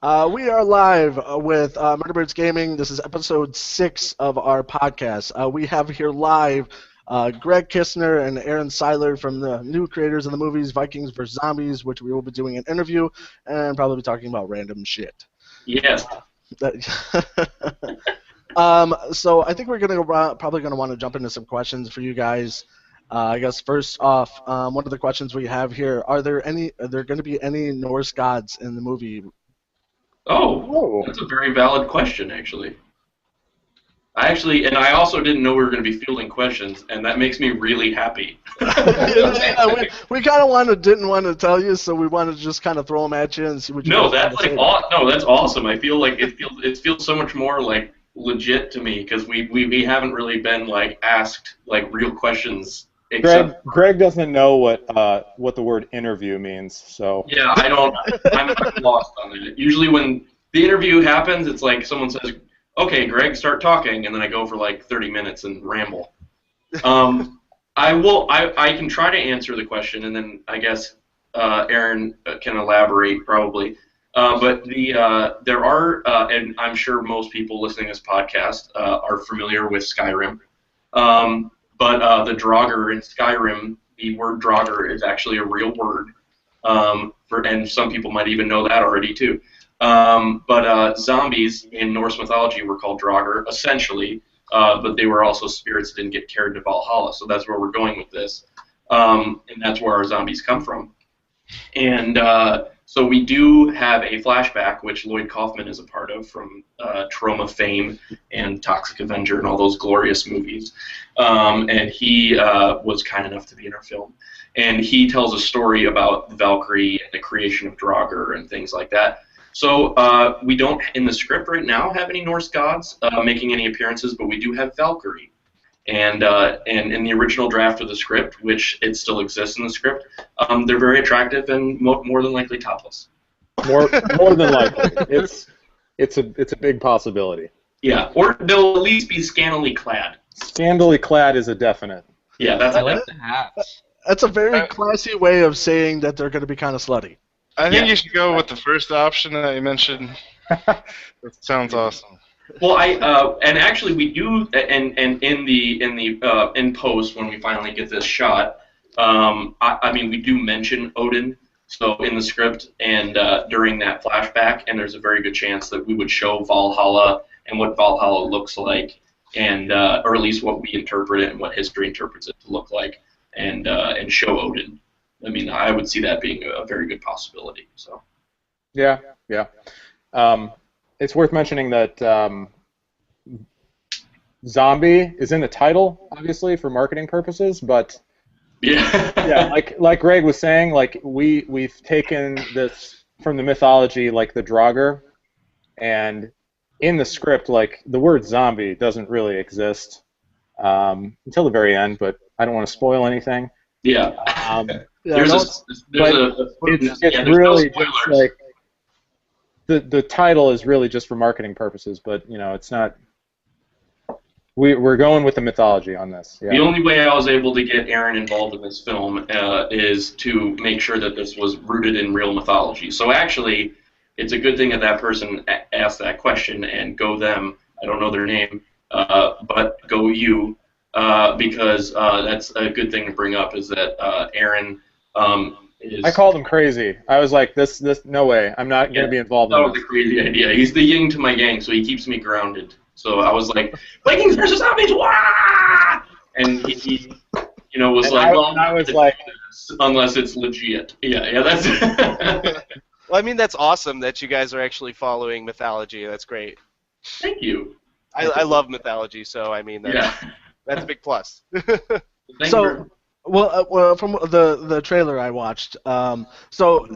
We are live with Murderbirds Gaming. This is episode 6 of our podcast. We have here live Greg Kistner and Aaron Seiler from the new creators of the movies Vikings vs. Zombies, which we will be doing an interview and probably be talking about random shit. Yes. So I think we're probably going to want to jump into some questions for you guys. I guess first off, one of the questions we have here, are there going to be any Norse gods in the movie? Oh, that's a very valid question, actually. And I also didn't know we were going to be fielding questions, and that makes me really happy. we kind of didn't want to tell you, so we wanted to just kind of throw them at you and see what you. No, that's that's awesome. I feel like it feels so much more like legit to me because we haven't really been like asked like real questions. Greg doesn't know what the word interview means, so. Yeah, I don't. I'm lost on it. Usually when the interview happens, it's like someone says, "Okay, Greg, start talking," and then I go for like 30 minutes and ramble. I can try to answer the question, and then I guess Aaron can elaborate probably. But there are, and I'm sure most people listening to this podcast are familiar with Skyrim. But the Draugr in Skyrim, the word Draugr is actually a real word, and some people might even know that already too. But zombies in Norse mythology were called Draugr, essentially, but they were also spirits that didn't get carried to Valhalla, so that's where we're going with this, and that's where our zombies come from. And so we do have a flashback, which Lloyd Kaufman is a part of, from Trauma fame and Toxic Avenger and all those glorious movies. And he was kind enough to be in our film. And he tells a story about Valkyrie and the creation of Draugr and things like that. So we don't, in the script right now, have any Norse gods making any appearances, but we do have Valkyrie. And in the original draft of the script, which it still exists in the script, they're very attractive and more than likely topless. More than likely, it's a big possibility. Yeah, or they'll at least be scantily clad. Scantily clad is a definite. Yeah, that's. I like the hats. That's a very classy way of saying that they're going to be kind of slutty. I think you should go with the first option that you mentioned. That sounds awesome. Well, and actually we do, and in post when we finally get this shot, I mean we do mention Odin, so in the script and during that flashback, and there's a very good chance that we would show Valhalla and what Valhalla looks like, and or at least what we interpret it and what history interprets it to look like, and show Odin. I mean, I would see that being a very good possibility. So. Yeah. It's worth mentioning that zombie is in the title, obviously, for marketing purposes, but yeah, like Greg was saying, like we've taken this from the mythology, like the Draugr, and in the script, like the word zombie doesn't really exist until the very end, but I don't want to spoil anything. Yeah. It's really just like. The title is really just for marketing purposes, but you know it's not. We're going with the mythology on this. Yeah. The only way I was able to get Aaron involved in this film is to make sure that this was rooted in real mythology. So actually, it's a good thing that person asked that question, and go them. I don't know their name, but go you, because that's a good thing to bring up. Is that Aaron? I called him crazy. I was like, this, no way. I'm not going to be involved in this. That was a crazy idea. He's the yin to my yang, so he keeps me grounded. So I was like, Vikings versus zombies, wah! And he was and like, I was like, unless it's legit. Yeah, that's. Well, I mean, that's awesome that you guys are actually following mythology. That's great. Thank you. I love mythology, so I mean, that's a big plus. Well, from the trailer I watched, so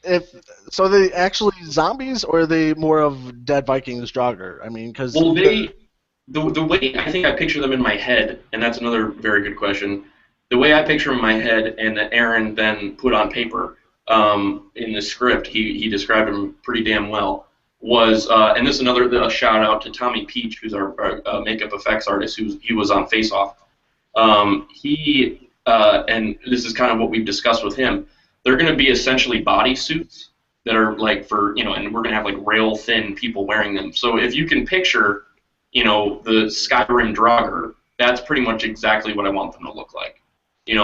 they actually zombies, or are they more of dead Vikings Draugr? I mean, because the way I think I picture them in my head, and that's another very good question. The way I picture them in my head, and that Aaron then put on paper in the script, he described them pretty damn well. Was and this is another shout out to Tommy Peach, who's our makeup effects artist. He was on Face Off. And this is kind of what we've discussed with him. They're going to be essentially bodysuits that are like for, and we're gonna have like rail thin people wearing them. So if you can picture, the Skyrim Draugr, that's pretty much exactly what I want them to look like.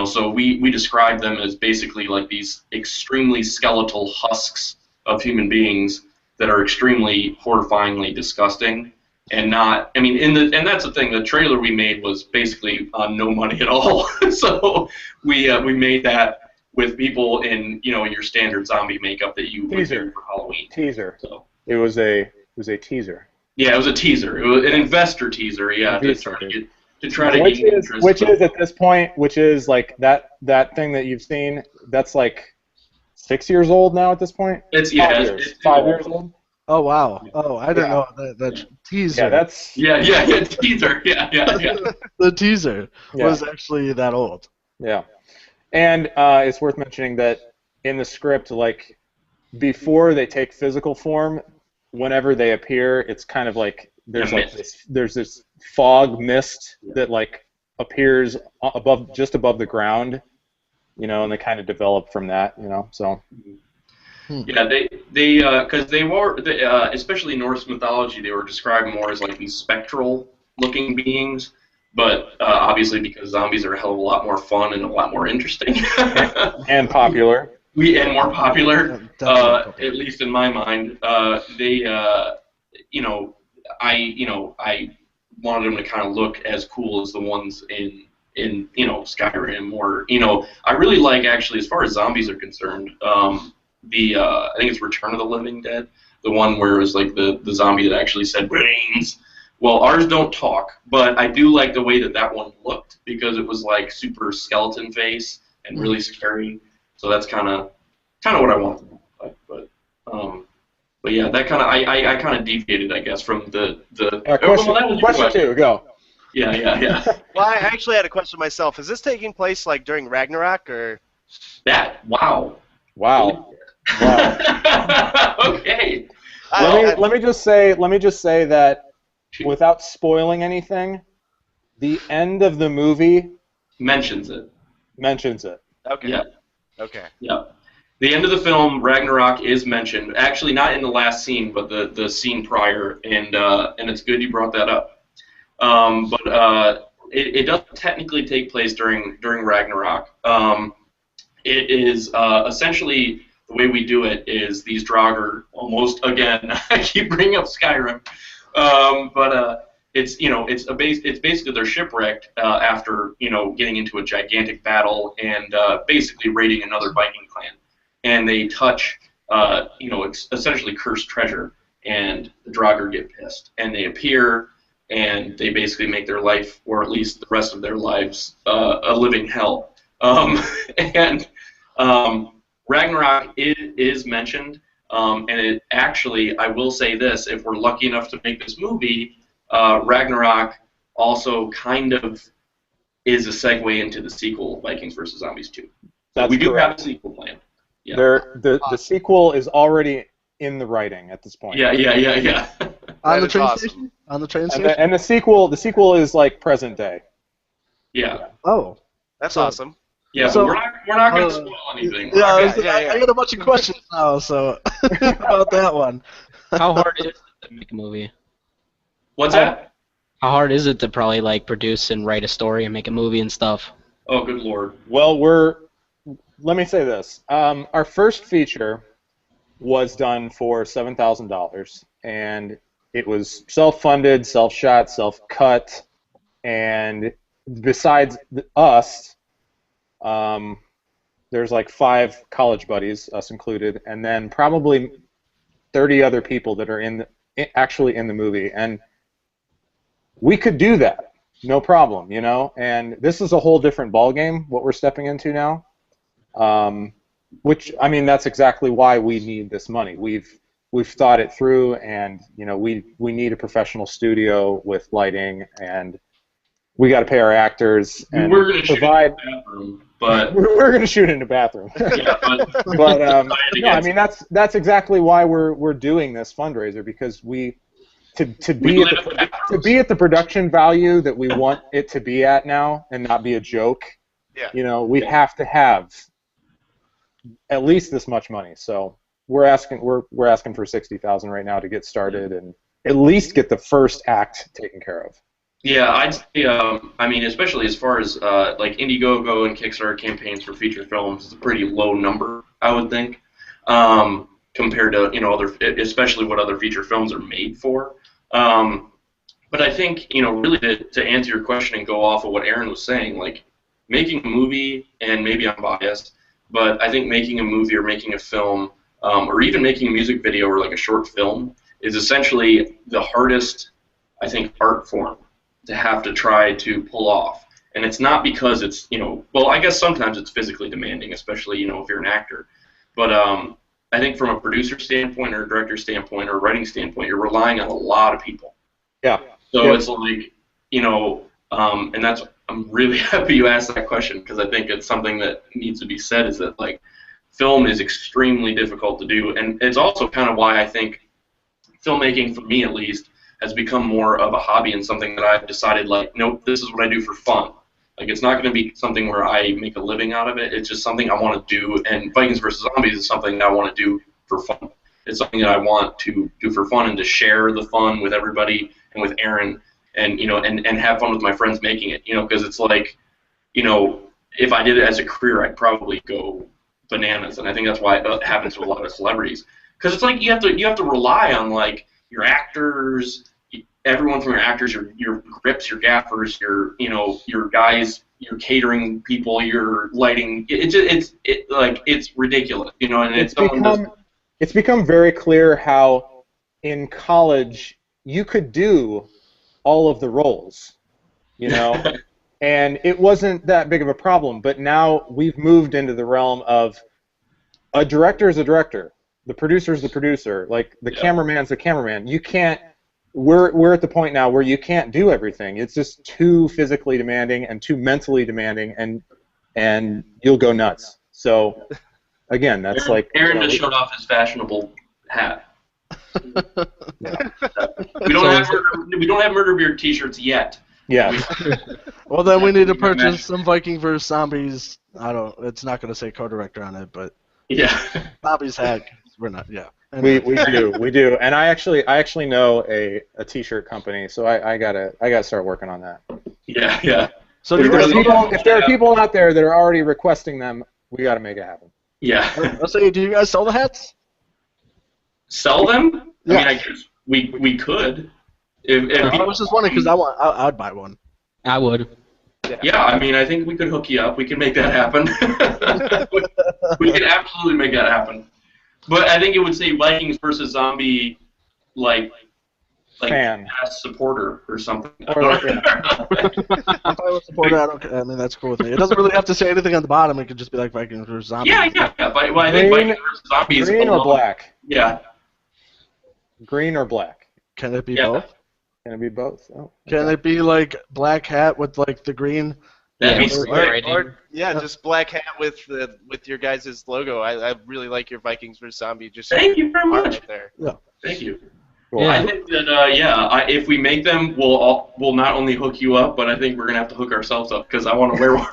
So we describe them as basically like these extremely skeletal husks of human beings that are extremely horrifyingly disgusting. And not, I mean, and that's the thing. The trailer we made was basically on no money at all. So we made that with people in your standard zombie makeup that you would do for Halloween. Teaser. So it was a teaser. Yeah, it was a teaser. It was an investor teaser. Yeah, to try to gain interest. Which is at this point, which is like that thing that you've seen. That's like 6 years old now at this point. It's 5 years old. Oh wow! Oh, I didn't know that teaser. Yeah, that's teaser. Yeah. The teaser was actually that old. Yeah, and it's worth mentioning that in the script, like before they take physical form, whenever they appear, it's kind of like there's this fog mist that like appears just above the ground, and they kind of develop from that, so. Yeah, they because they were, especially Norse mythology, they were described more as like these spectral-looking beings, but obviously because zombies are a hell of a lot more fun and a lot more interesting. And popular. And more popular, at least in my mind. I wanted them to kind of look as cool as the ones in Skyrim, or I really like, actually, as far as zombies are concerned. I think it's Return of the Living Dead, the one where it was like the zombie that actually said brains. Well, ours don't talk, but I do like the way that one looked, because it was like super skeleton face and really scary. So that's kind of what I want them to look like. But yeah, that kind of I kind of deviated, I guess, from the. Question two, go. Yeah. Well, I actually had a question myself. Is this taking place like during Ragnarok or? That wow. Okay. Let me just say that without spoiling anything, the end of the movie mentions it. Okay. Yeah. Okay. Yeah. The end of the film, Ragnarok, is mentioned. Actually, not in the last scene, but the scene prior, and it's good you brought that up. But it doesn't technically take place during Ragnarok. It is essentially, the way we do it is these Draugr, almost, again, I keep bringing up Skyrim, but it's basically they're shipwrecked after getting into a gigantic battle and basically raiding another Viking clan, and they touch essentially cursed treasure, and the Draugr get pissed, and they appear, and they basically make their life, or at least the rest of their lives, a living hell. Ragnarok is mentioned, and it actually, I will say this, if we're lucky enough to make this movie, Ragnarok also kind of is a segue into the sequel, Vikings vs. Zombies 2. So we do have a sequel planned. Yeah. The sequel is already in the writing at this point. Yeah. On the train station? On the train station? And the sequel is like present day. Yeah. Oh. That's awesome. Yeah, so we're not going to spoil anything. Yeah, I got a bunch of questions now, so about that one. How hard is it to make a movie? What's that? How hard is it to probably like produce and write a story and make a movie and stuff? Oh, good lord. Well, let me say this. Our first feature was done for $7,000, and it was self-funded, self-shot, self-cut, and besides us, there's like 5 college buddies, us included, and then probably 30 other people that are actually in the movie, and we could do that, no problem, and this is a whole different ballgame, what we're stepping into now, which, I mean, that's exactly why we need this money. We've thought it through, and we need a professional studio with lighting, and we got to pay our actors and we're gonna provide. Shoot in the bathroom, but we're going to shoot in the bathroom. Yeah, but no, I mean that's exactly why we're doing this fundraiser, because to be at the production value that we want it to be at now and not be a joke. Yeah. We have to have at least this much money. So we're asking for 60,000 right now to get started and at least get the first act taken care of. Yeah, I'd say, I mean, especially as far as like Indiegogo and Kickstarter campaigns for feature films, it's a pretty low number, I would think, compared to other, especially what other feature films are made for. But I think really to answer your question and go off of what Aaron was saying, like making a movie, and maybe I'm biased, but I think making a movie or making a film, or even making a music video or like a short film, is essentially the hardest, I think, art form to have to try to pull off. And it's not because it's, well, I guess sometimes it's physically demanding, especially, if you're an actor. But I think from a producer standpoint or a director standpoint or a writing standpoint, you're relying on a lot of people. Yeah. So it's like, and that's, I'm really happy you asked that question, because I think it's something that needs to be said, is that, like, film is extremely difficult to do. And it's also kind of why I think filmmaking, for me at least, has become more of a hobby and something that I've decided, like, nope, this is what I do for fun. Like, it's not going to be something where I make a living out of it. It's just something I want to do, and Vikings vs. Zombies is something that I want to do for fun. It's something that I want to do for fun and to share the fun with everybody and with Aaron, and and have fun with my friends making it. Because it's like, if I did it as a career, I'd probably go bananas, and I think that's why it happens to a lot of celebrities. Because it's like you have to rely on, like, your actors, everyone from your actors, your grips, your gaffers, your guys, your catering people, your lighting. It's ridiculous, and it's become very clear how in college you could do all of the roles, and it wasn't that big of a problem. But now we've moved into the realm of a director is a director, the producer is the producer, like the cameraman's the cameraman. You can't. We're at the point now where you can't do everything. It's just too physically demanding and too mentally demanding, and you'll go nuts. So again, that's Aaron just showed off his fashionable hat. We don't have Murder Beard T-shirts yet. Yeah. Well, then we need to purchase some Viking vs. Zombies. It's not going to say co-director on it, but yeah, Zombies hat. We're not. Yeah. Anyway. We do, and I actually know a T-shirt company, so I gotta start working on that. Yeah. So if there are people out there that are already requesting them, we gotta make it happen. Yeah. I'll say, do you guys sell the hats? Sell them? Yeah. I mean, I guess we could. I was just wondering because I'd buy one. I would. Yeah, I mean, I think we could hook you up. We can make that happen. We can absolutely make that happen. But I think it would say Vikings versus Zombie, like fan supporter or something. I'm fine with supporter. I mean, that's cool with me. It doesn't really have to say anything on the bottom. It could just be like Vikings versus Zombies. Yeah. But I think Vikings versus Zombies. Green or black? Yeah. Green or black? Can it be both? Can it be both? Oh, okay. Can it be like black hat with like the green? That'd be sweet. Or just black hat with your guys' logo. I really like your Vikings vs. Zombie. Just thank you very much. Right there. Yeah. Thank you. Cool. Yeah. I think that if we make them, we'll not only hook you up, but I think we're gonna have to hook ourselves up because I want to wear one.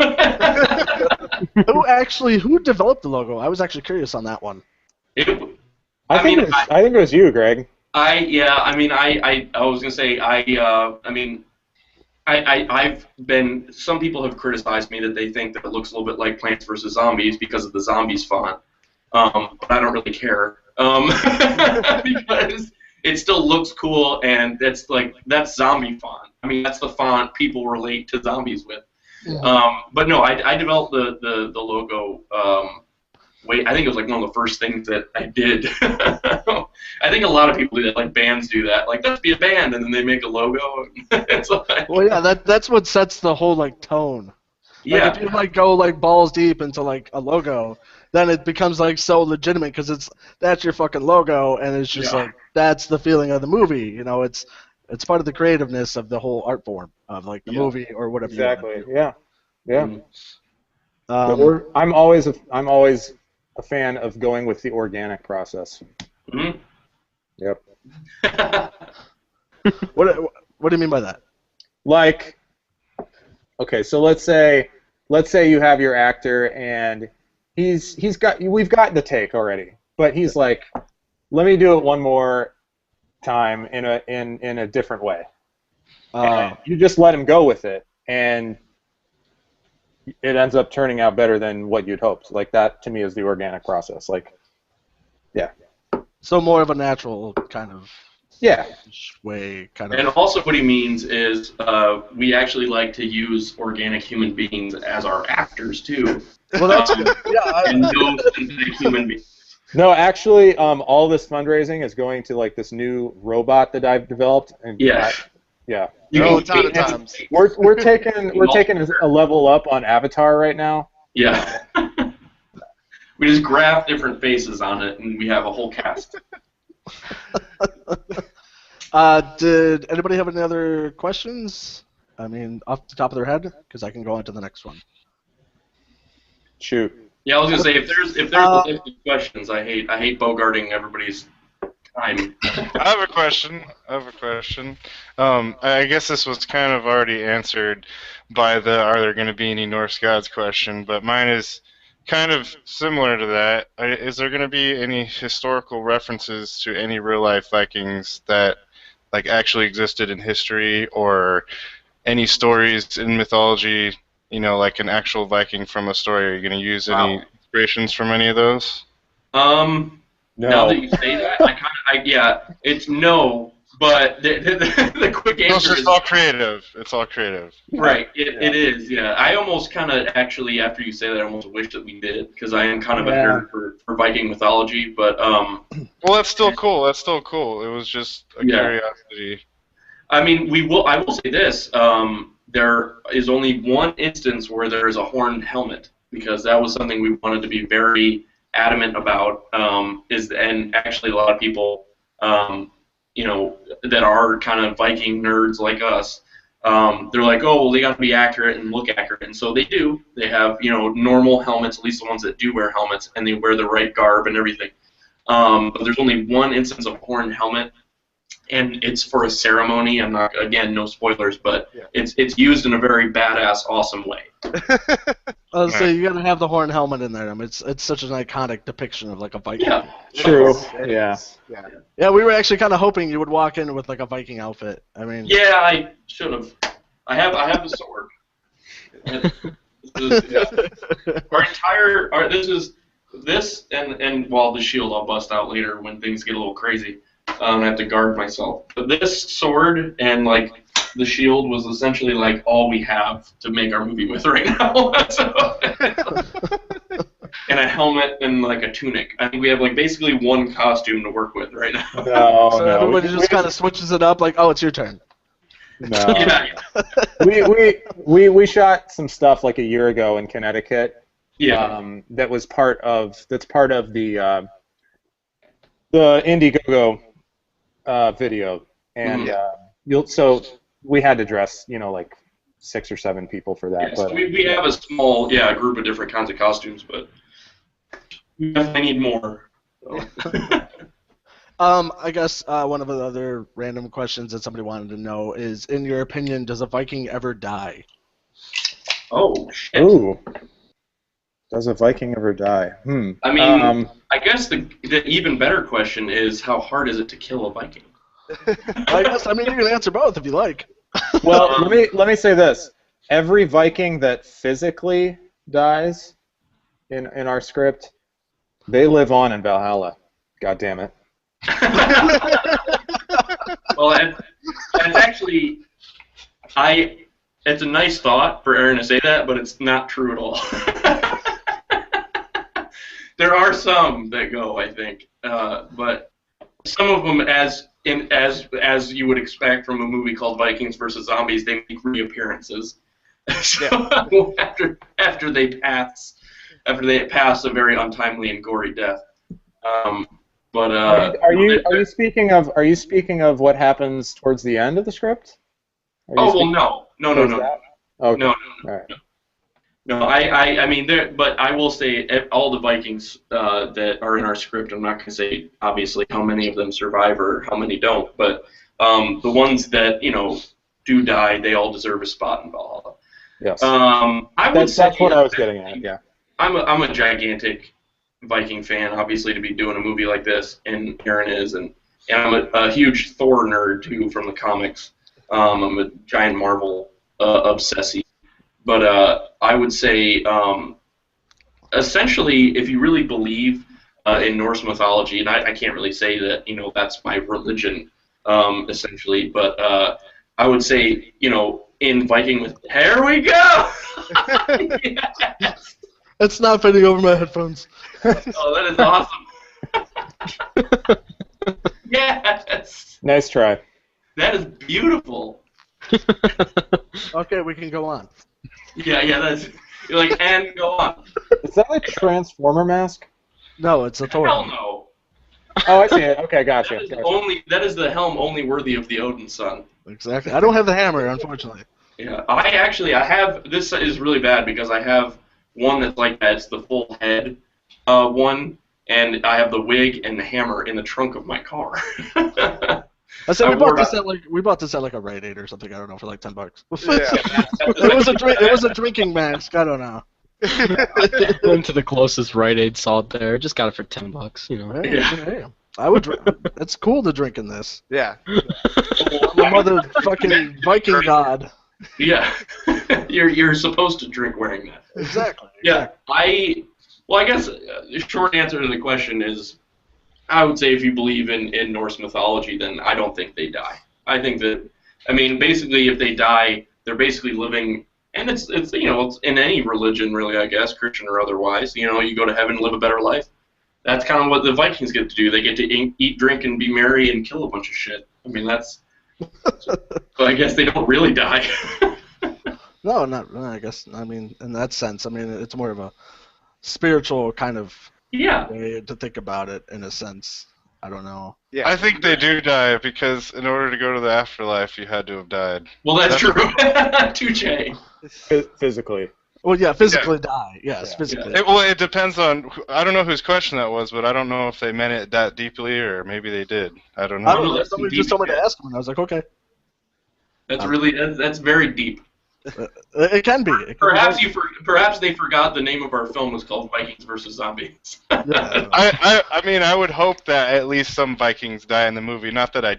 Who developed the logo? I was actually curious on that one. I think it was you, Greg. I was gonna say I've been. Some people have criticized me that they think that it looks a little bit like Plants vs. Zombies because of the zombies font, but I don't really care because it still looks cool, and that's zombie font. I mean, that's the font people relate to zombies with. Yeah. But no, I developed the logo. I think it was like one of the first things that I did. I think a lot of people do that, like bands do that. Like, let's be a band, and then they make a logo. It's like, well, yeah, that's what sets the whole like tone. Yeah. Like, if you like go like balls deep into like a logo, then it becomes like so legitimate because that's your fucking logo, and it's just like that's the feeling of the movie. It's part of the creativeness of the whole art form of like the movie or whatever. Exactly. Yeah. Mm-hmm. I'm always a fan of going with the organic process. Mm-hmm. Yep. What do you mean by that? Like, okay, so let's say you have your actor and we've got the take already, but he's like, let me do it one more time in a different way. And you just let him go with it, and it ends up turning out better than what you'd hoped. Like, that to me is the organic process. Like, yeah. So more of a natural kind of way, kind of. And also, what he means is we actually like to use organic human beings as our actors too. Well, that's and no synthetic human beings. No, actually, all this fundraising is going to like this new robot that I've developed. And Yeah. You know, a ton of times. We're taking a level up on Avatar right now. Yeah. We just graph different faces on it, and we have a whole cast. Did anybody have any other questions? I mean, off the top of their head, because I can go on to the next one. Shoot. Yeah, I was gonna say if there's questions, I hate bogarting everybody's time. I have a question. I guess this was kind of already answered by the "Are there going to be any Norse gods?" question, but mine is kind of similar to that. Is there going to be any historical references to any real-life Vikings that like actually existed in history, or any stories in mythology? You know, like an actual Viking from a story. Are you going to use any inspirations from any of those? No. Now that you say that, it's no. But the quick answer is it's all creative. It's all creative. Right. It is. Yeah. I almost kind of actually, after you say that, I almost wish that we did, because I am kind of a nerd for Viking mythology. But well, that's still cool. It was just a curiosity. I mean, I will say this. There is only one instance where there is a horned helmet, because that was something we wanted to be very adamant about. And actually a lot of people, that are kind of Viking nerds like us, they're like, oh, well, they got to be accurate and look accurate, and so they do. They have normal helmets, at least the ones that do wear helmets, and they wear the right garb and everything. But there's only one instance of horned helmet. And it's for a ceremony. I'm not, again, no spoilers, but it's used in a very badass, awesome way. So you gotta have the horn helmet in there. I mean, it's such an iconic depiction of like a Viking. Yeah, true. Yeah. Yeah, we were actually kind of hoping you would walk in with like a Viking outfit. I mean. Yeah, I should have. I have the sword. This and while the shield I'll bust out later when things get a little crazy. I have to guard myself. But this sword and like the shield was essentially like all we have to make our movie with right now. And a helmet and like a tunic. I think we have like basically one costume to work with right now. So everybody just kind of switches it up, like, oh, it's your turn. No. We shot some stuff like a year ago in Connecticut. Yeah. That's part of the Indiegogo video, and so we had to dress, like 6 or 7 people for that. Yes, but we have a small group of different kinds of costumes, but we definitely need more. So. I guess one of the other random questions that somebody wanted to know is, in your opinion, does a Viking ever die? Oh shit. Ooh. Does a Viking ever die? I mean, I guess the even better question is, how hard is it to kill a Viking? I mean, you can answer both if you like. Well, let me say this: every Viking that physically dies in our script, they live on in Valhalla. God damn it. Well, that's actually, it's a nice thought for Aaron to say that, but it's not true at all. There are some that go, I think, but some of them, as you would expect from a movie called Vikings vs. Zombies, they make reappearances. So after they pass a very untimely and gory death. But are you speaking of what happens towards the end of the script? No. Okay. No. All right. No, I mean, but I will say all the Vikings that are in our script, I'm not going to say, obviously, how many of them survive or how many don't, but the ones that, do die, they all deserve a spot in Valhalla. Yes. That's what I was getting at, yeah. I'm a gigantic Viking fan, obviously, to be doing a movie like this, and Aaron is, and I'm a huge Thor nerd too from the comics. I'm a giant Marvel obsessee, but I would say essentially, if you really believe in Norse mythology, and I can't really say that that's my religion essentially, but I would say in Viking myth. Here we go. Yes. It's not fitting over my headphones. Oh, that is awesome. Yes. Nice try. That is beautiful. Okay, we can go on. Yeah, that's you're like, and go on. Is that a Transformer mask? No, it's a Thor. Hell no. Oh, I see it. Okay, gotcha. That is gotcha. that is the helm only worthy of the Odin son. Exactly. I don't have the hammer, unfortunately. Yeah, I have. This is really bad because I have one that's like that. It's the full head one, and I have the wig and the hammer in the trunk of my car. I said I we bought wore this at like a Rite Aid or something. I don't know, for like $10. Yeah. It was a drinking mask. I don't know. Went to the closest Rite Aid, saw it there. Just got it for $10, you know. Hey, Yeah. hey, I would. It's cool to drink in this. Yeah. I'm a motherfucking Viking god. Yeah, you're supposed to drink wearing that. Exactly. Yeah, I guess the short answer to the question is, I would say if you believe in Norse mythology, then I don't think they die. I think that, basically if they die, they're basically living, and it's it's in any religion really, I guess, Christian or otherwise. You go to heaven and live a better life. That's kind of what the Vikings get to do. They get to eat, drink, and be merry and kill a bunch of shit. That's. So I guess they don't really die. No, not. I guess. In that sense, it's more of a spiritual kind of Yeah. way to think about it. In a sense, I don't know. Yeah. I think they do die because in order to go to the afterlife, you had to have died. Well, that's true. Touche. Physically. Well, yeah, physically die. Yes, Yeah. physically. It depends on. I don't know whose question that was, but I don't know if they meant it that deeply or maybe they did. I don't I know. don't know. that's Somebody deep, just told me to yeah. ask him, and I was like, okay. That's very deep. It can be. It can Perhaps be. perhaps they forgot the name of our film was called Vikings versus Zombies. Yeah. I would hope that at least some Vikings die in the movie. Not that I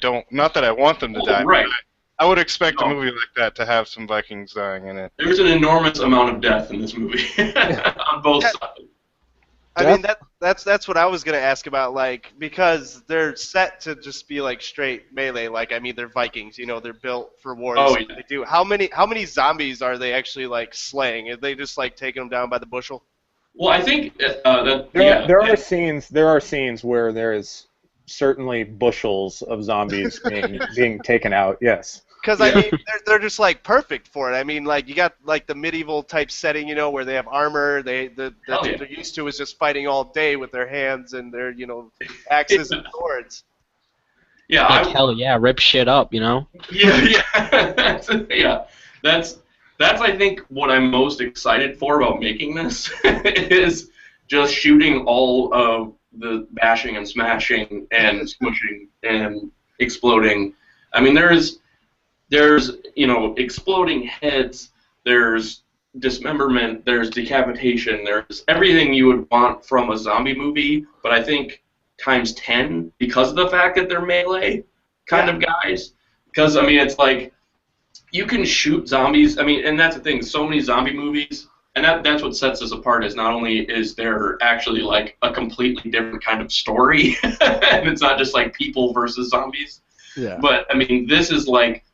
want them to die. Right. But I would expect a No. movie like that to have some Vikings dying in it. There's an enormous amount of death in this movie on both Yeah. sides. That's what I was gonna ask about, because they're set to just be straight melee. They're Vikings, they're built for wars. Oh, yeah. They do. How many zombies are they actually slaying? Are they just taking them down by the bushel? Well, I think There are scenes where there is certainly bushels of zombies being taken out. Yes. Because Yeah. they're just perfect for it. You got the medieval type setting, where they have armor. What they're used to is just fighting all day with their hands and their axes and swords. Yeah, Like, hell yeah, rip shit up, you know? Yeah. Yeah. That's I think what I'm most excited for about making this is just shooting all of the bashing and smashing and smushing and exploding. There's exploding heads, there's dismemberment, there's decapitation, there's everything you would want from a zombie movie, but I think times 10 because of the fact that they're melee kind of guys. Because it's like you can shoot zombies. And that's the thing. So many zombie movies, and that's what sets us apart. Is not only is there actually a completely different kind of story, and it's not just people versus zombies. Yeah. But this is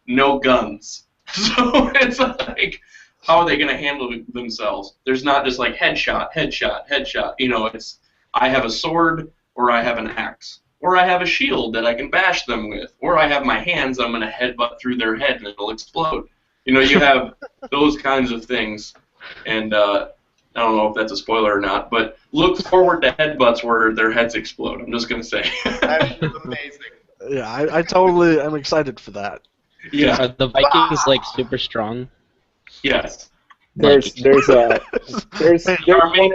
no guns. So it's how are they going to handle themselves? There's not just headshot. It's I have a sword or I have an axe. Or I have a shield that I can bash them with. Or I have my hands I'm going to headbutt through their head and it'll explode. You have those kinds of things. And I don't know if that's a spoiler or not, but look forward to headbutts where their heads explode. I'm just going to say. That's amazing. Yeah, I totally am excited for that. Yeah. Are the Vikings, super strong? Yes. There's two main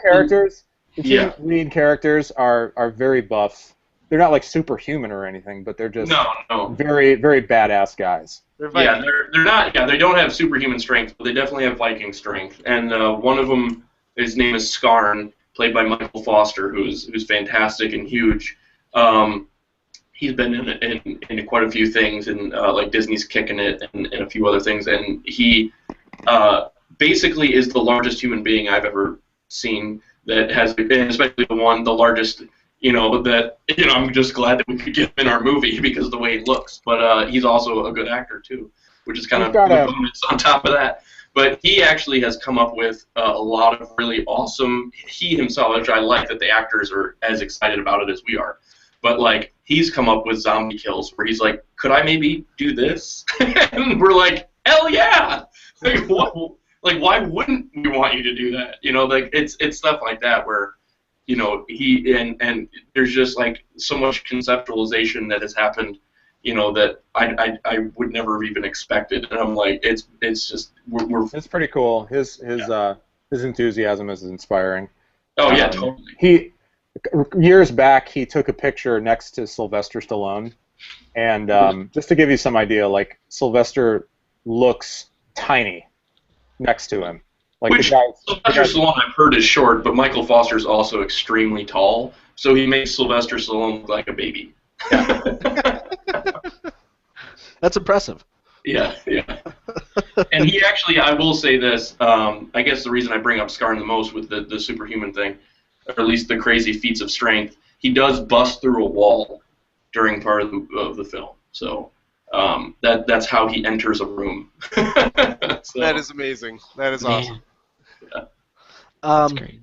characters. The two lead characters are very buff. They're not superhuman or anything, but they're just no. very, very badass guys. They're Yeah, Vikings. they're not. Yeah, they don't have superhuman strength, but they definitely have Viking strength. And one of them, his name is Skarn. played by Michael Foster, who's fantastic and huge. He's been in quite a few things, and like Disney's Kicking It and a few other things, and he basically is the largest human being I've ever seen that has, and especially the largest, I'm just glad that we could get him in our movie because of the way he looks, but he's also a good actor too, which is kind of a bonus on top of that. But he actually has come up with a lot of really awesome, he himself, which I like that the actors are as excited about it as we are. But, like, he's come up with zombie kills where he's like, could I maybe do this? And we're like, hell yeah! Like, what? Like, why wouldn't we want you to do that? Like, it's stuff like that where, he, and there's just, like, so much conceptualization that has happened, that I would never have even expected. And I'm like, it's just, we're It's pretty cool. His enthusiasm is inspiring. Oh, yeah, totally. Years back, he took a picture next to Sylvester Stallone, and just to give you some idea, like, Sylvester looks tiny next to him. Like, Sylvester Stallone, I've heard, is short, but Michael Foster's also extremely tall, so he makes Sylvester Stallone look like a baby. That's impressive. Yeah. And he actually, I will say this, I guess the reason I bring up Scarn the most with the superhuman thing, or at least the crazy feats of strength, he does bust through a wall during part of the film. So that's how he enters a room. So, that is amazing. That is awesome. Yeah. That's great.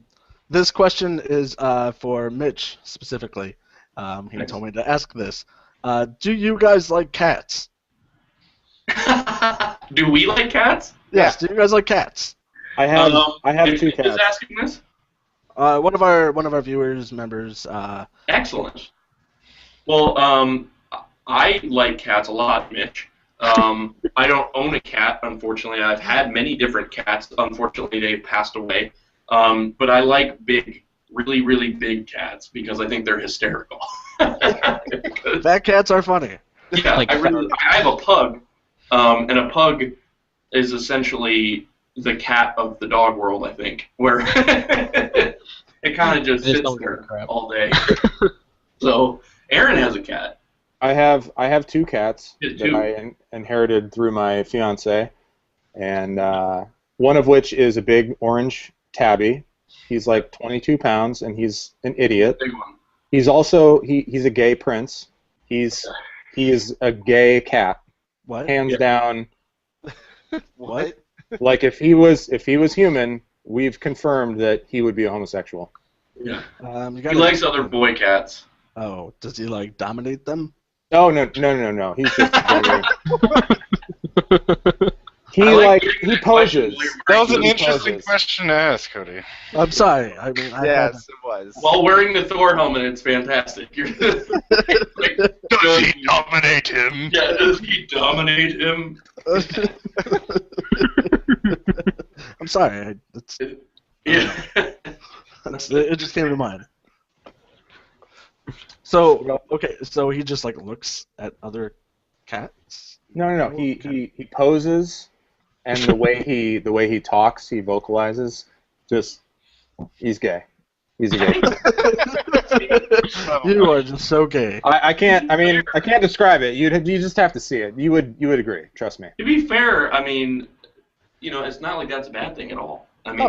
This question is for Mitch specifically. He told me to ask this. Do you guys like cats? Do we like cats? Yes. Do you guys like cats? I have two cats. Who's asking this? One of our viewers, members. Excellent. Well, I like cats a lot, Mitch. I don't own a cat, unfortunately. I've had many different cats. Unfortunately, they've passed away. But I like big, really, really big cats because I think they're hysterical. Fat cats are funny. Yeah, I have a pug, and a pug is essentially the cat of the dog world, I think, where it kind of just sits there all day. So, Aaron has a cat. I have two cats that I inherited through my fiance, and one of which is a big orange tabby. He's like 22 pounds, and he's an idiot. Big one. He's also he's a gay prince. He is a gay cat. What? Hands down. What? Like if he was human, we've confirmed that he would be a homosexual. Yeah. He likes other boy cats. Oh, does he like dominate them? Oh no. He's just he poses. That was an interesting question to ask, Cody. I'm sorry. I mean, yes, it was. While wearing the Thor helmet, it's fantastic. Does he dominate him? Yeah, does he dominate him? I'm sorry. Yeah. It just came to mind. So okay, so he just like looks at other cats. No. He poses, and the way he talks, he vocalizes. Just he's gay. He's a gay. You are just so gay. I can't describe it. You just have to see it. You would agree. Trust me. To be fair, I mean, it's not like that's a bad thing at all. I mean,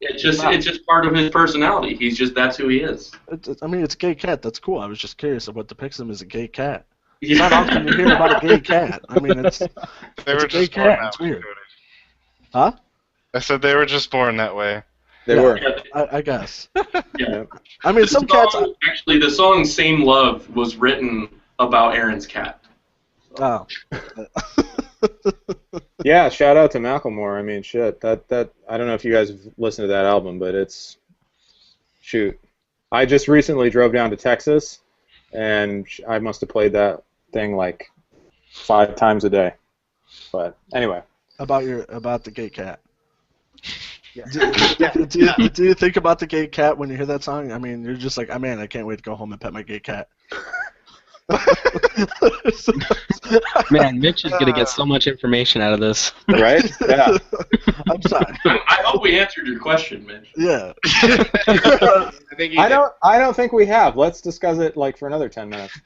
it's just part of his personality. That's who he is. It's a gay cat. That's cool. I was just curious of what depicts him as a gay cat. It's not often you hear about a gay cat. I mean, it's a gay cat. It's weird. Huh? I said they were just born that way. They were. I guess. Yeah. I mean, some cats. Actually, the song "Same Love" was written about Aaron's cat. Oh. Yeah, shout out to Macklemore. I mean, shit. That I don't know if you guys have listened to that album, but shoot. I just recently drove down to Texas, and I must have played that thing like 5 times a day. But anyway. About the gay cat. Yeah. Do you think about the gay cat when you hear that song? I mean, you're just like, oh man, I can't wait to go home and pet my gay cat. Man, Mitch is gonna get so much information out of this. Right? Yeah. I'm sorry. I hope we answered your question, Mitch. Yeah. I think he did. I don't think we have. Let's discuss it like for another 10 minutes.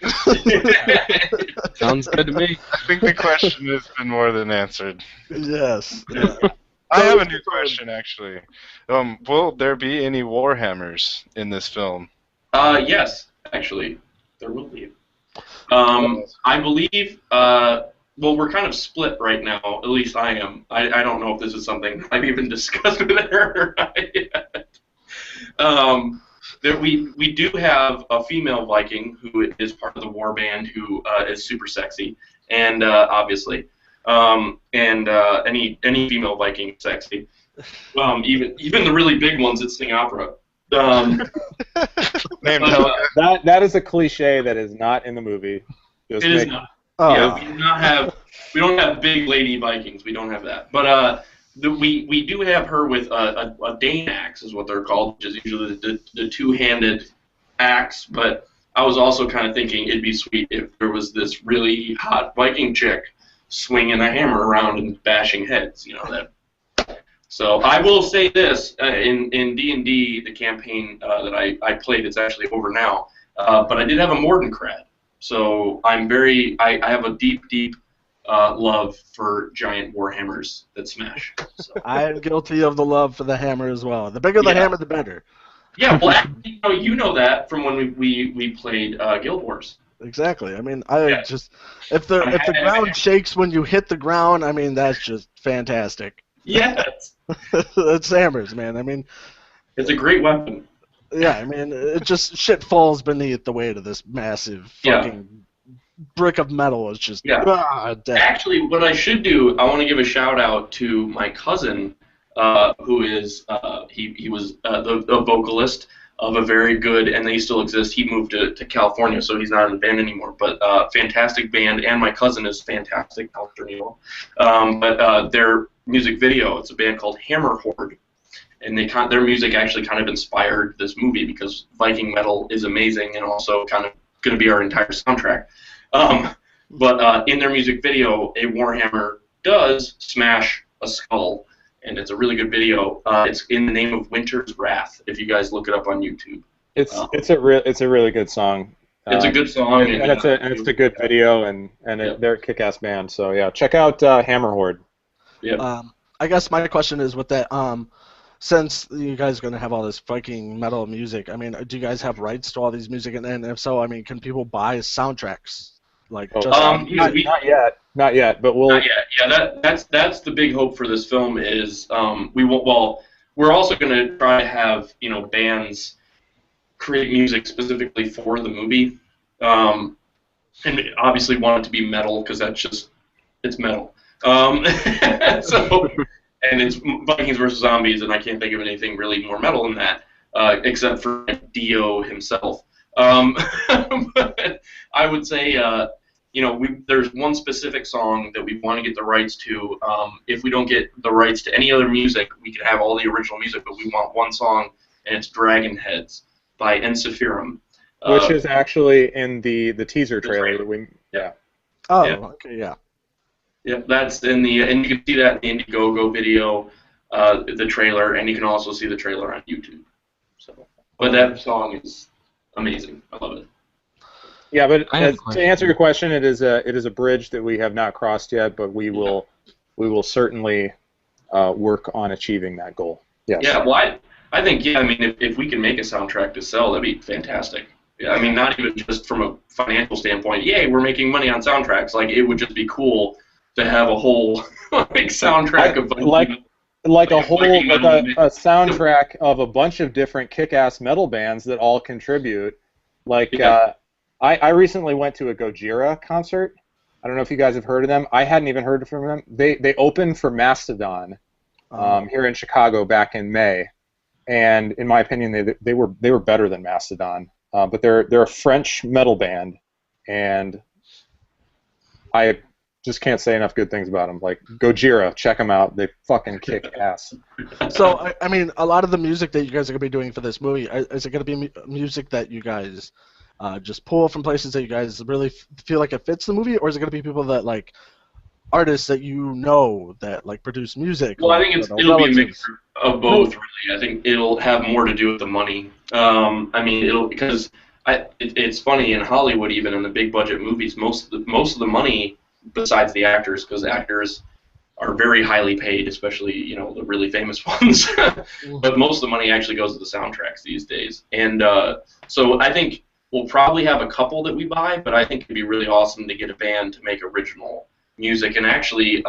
Sounds good to me. I think the question has been more than answered. Yes. Yeah. I have a new question, actually. Will there be any Warhammers in this film? Yes, actually, there will be. I believe. Well, we're kind of split right now. At least I am. I don't know if this is something I've even discussed with her or not yet. That we do have a female Viking who is part of the war band who is super sexy, and obviously, any female Viking is sexy. Even the really big ones that sing opera. Named But, Helga. That is a cliche that is not in the movie. Just It is make- not. Oh. Yeah, we don't have big lady Vikings. We don't have that. But we do have her with a Dane axe, is what they're called, which is usually the two-handed axe. But I was also kind of thinking it'd be sweet if there was this really hot Viking chick swinging a hammer around and bashing heads. You know that. So I will say this: in D&D, the campaign that I played, it's actually over now. But I did have a Mordenkrad. So I have a deep love for giant warhammers that smash. So. I am guilty of the love for the hammer as well. The bigger the Yeah. hammer, the better. Yeah, well, actually, you know that from when we played Guild Wars. Exactly. I mean, Yeah. just if the ground shakes when you hit the ground, I mean that's just fantastic. Yes, It's hammers, man. I mean, it's a great weapon. yeah. I mean, it just shit falls beneath the weight of this massive Yeah. fucking brick of metal. It's just Yeah. dead. Actually, what I should do, I want to give a shout out to my cousin, who is he was the vocalist of a very good, and they still exist. He moved to California, so he's not in the band anymore. But fantastic band, and my cousin is fantastic, Alistair Neal. But their music video, it's a band called Hammer Horde, and their music actually kind of inspired this movie because Viking metal is amazing and also kind of going to be our entire soundtrack. But in their music video, a Warhammer does smash a skull, and it's a really good video. It's in the name of Winter's Wrath. If you guys look it up on YouTube, It's a really good song. it's a good song, and it's a good video, and they're a kick-ass band. So yeah, check out Hammer Horde. Yeah. I guess my question is with that. Since you guys are going to have all this Viking metal music, I mean, do you guys have rights to all these music? And if so, I mean, can people buy soundtracks? Like, just Not yet, but we'll. Not yet. Yeah, that's the big hope for this film is we're also going to try to have bands create music specifically for the movie, and obviously want it to be metal because it's metal. So. And it's Vikings versus Zombies, and I can't think of anything really more metal than that, except for Dio himself. But I would say, there's one specific song that we want to get the rights to. If we don't get the rights to any other music, we can have all the original music, but we want one song, and it's Dragon Heads by Ensiferum. Which is actually in the teaser trailer. Yeah. Oh, Yeah. okay, yeah. Yeah, that's and you can see that in the Indiegogo video, the trailer, and you can also see the trailer on YouTube. So, but that song is amazing. I love it. Yeah, but I have a to question. answer your question, it is a bridge that we have not crossed yet, but we will certainly work on achieving that goal. Yes. Yeah, well, I think I mean, if we can make a soundtrack to sell, that'd be fantastic. Yeah, I mean, not even just from a financial standpoint. Yay, we're making money on soundtracks. Like, it would just be cool to have a whole soundtrack of a soundtrack of a bunch of different kick-ass metal bands that all contribute. Like, I recently went to a Gojira concert. I don't know if you guys have heard of them. I hadn't even heard from them. They opened for Mastodon here in Chicago back in May, and in my opinion, they were better than Mastodon. But they're a French metal band, and I just can't say enough good things about them. Like, Gojira, check them out. They fucking kick ass. So, I mean, a lot of the music that you guys are going to be doing for this movie, is it going to be music that you guys just pull from places that you guys really feel like it fits the movie, or is it going to be people that like artists that you know that like produce music? Well, I like, think I don't know, it'll be a relatives? mixture of both, really. I think it'll have more to do with the money. I mean, because it's funny in Hollywood, even in the big budget movies, most of the money, besides the actors, because actors are very highly paid, especially the really famous ones. But most of the money actually goes to the soundtracks these days, and so I think we'll probably have a couple that we buy, but I think it'd be really awesome to get a band to make original music. And actually,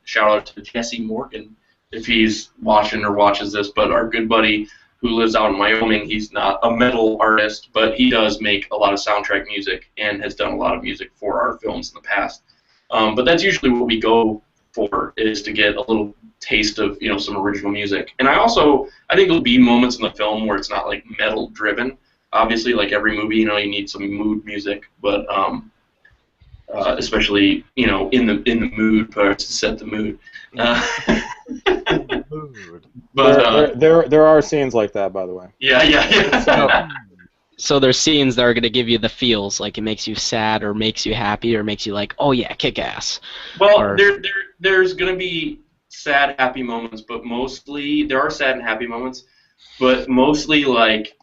shout out to Jesse Morgan if he's watching or watches this, but our good buddy who lives out in Wyoming, he's not a metal artist, but he does make a lot of soundtrack music and has done a lot of music for our films in the past. But that's usually what we go for, is to get a little taste of some original music. And I think there'll be moments in the film where it's not like metal driven. Obviously, like every movie, you need some mood music, but especially in the mood parts to set the mood. But there are scenes like that, by the way. Yeah. So there's scenes that are going to give you the feels, like it makes you sad or makes you happy or makes you like, oh yeah, kick ass. Well, there's going to be sad, happy moments, but mostly there are sad and happy moments, but mostly like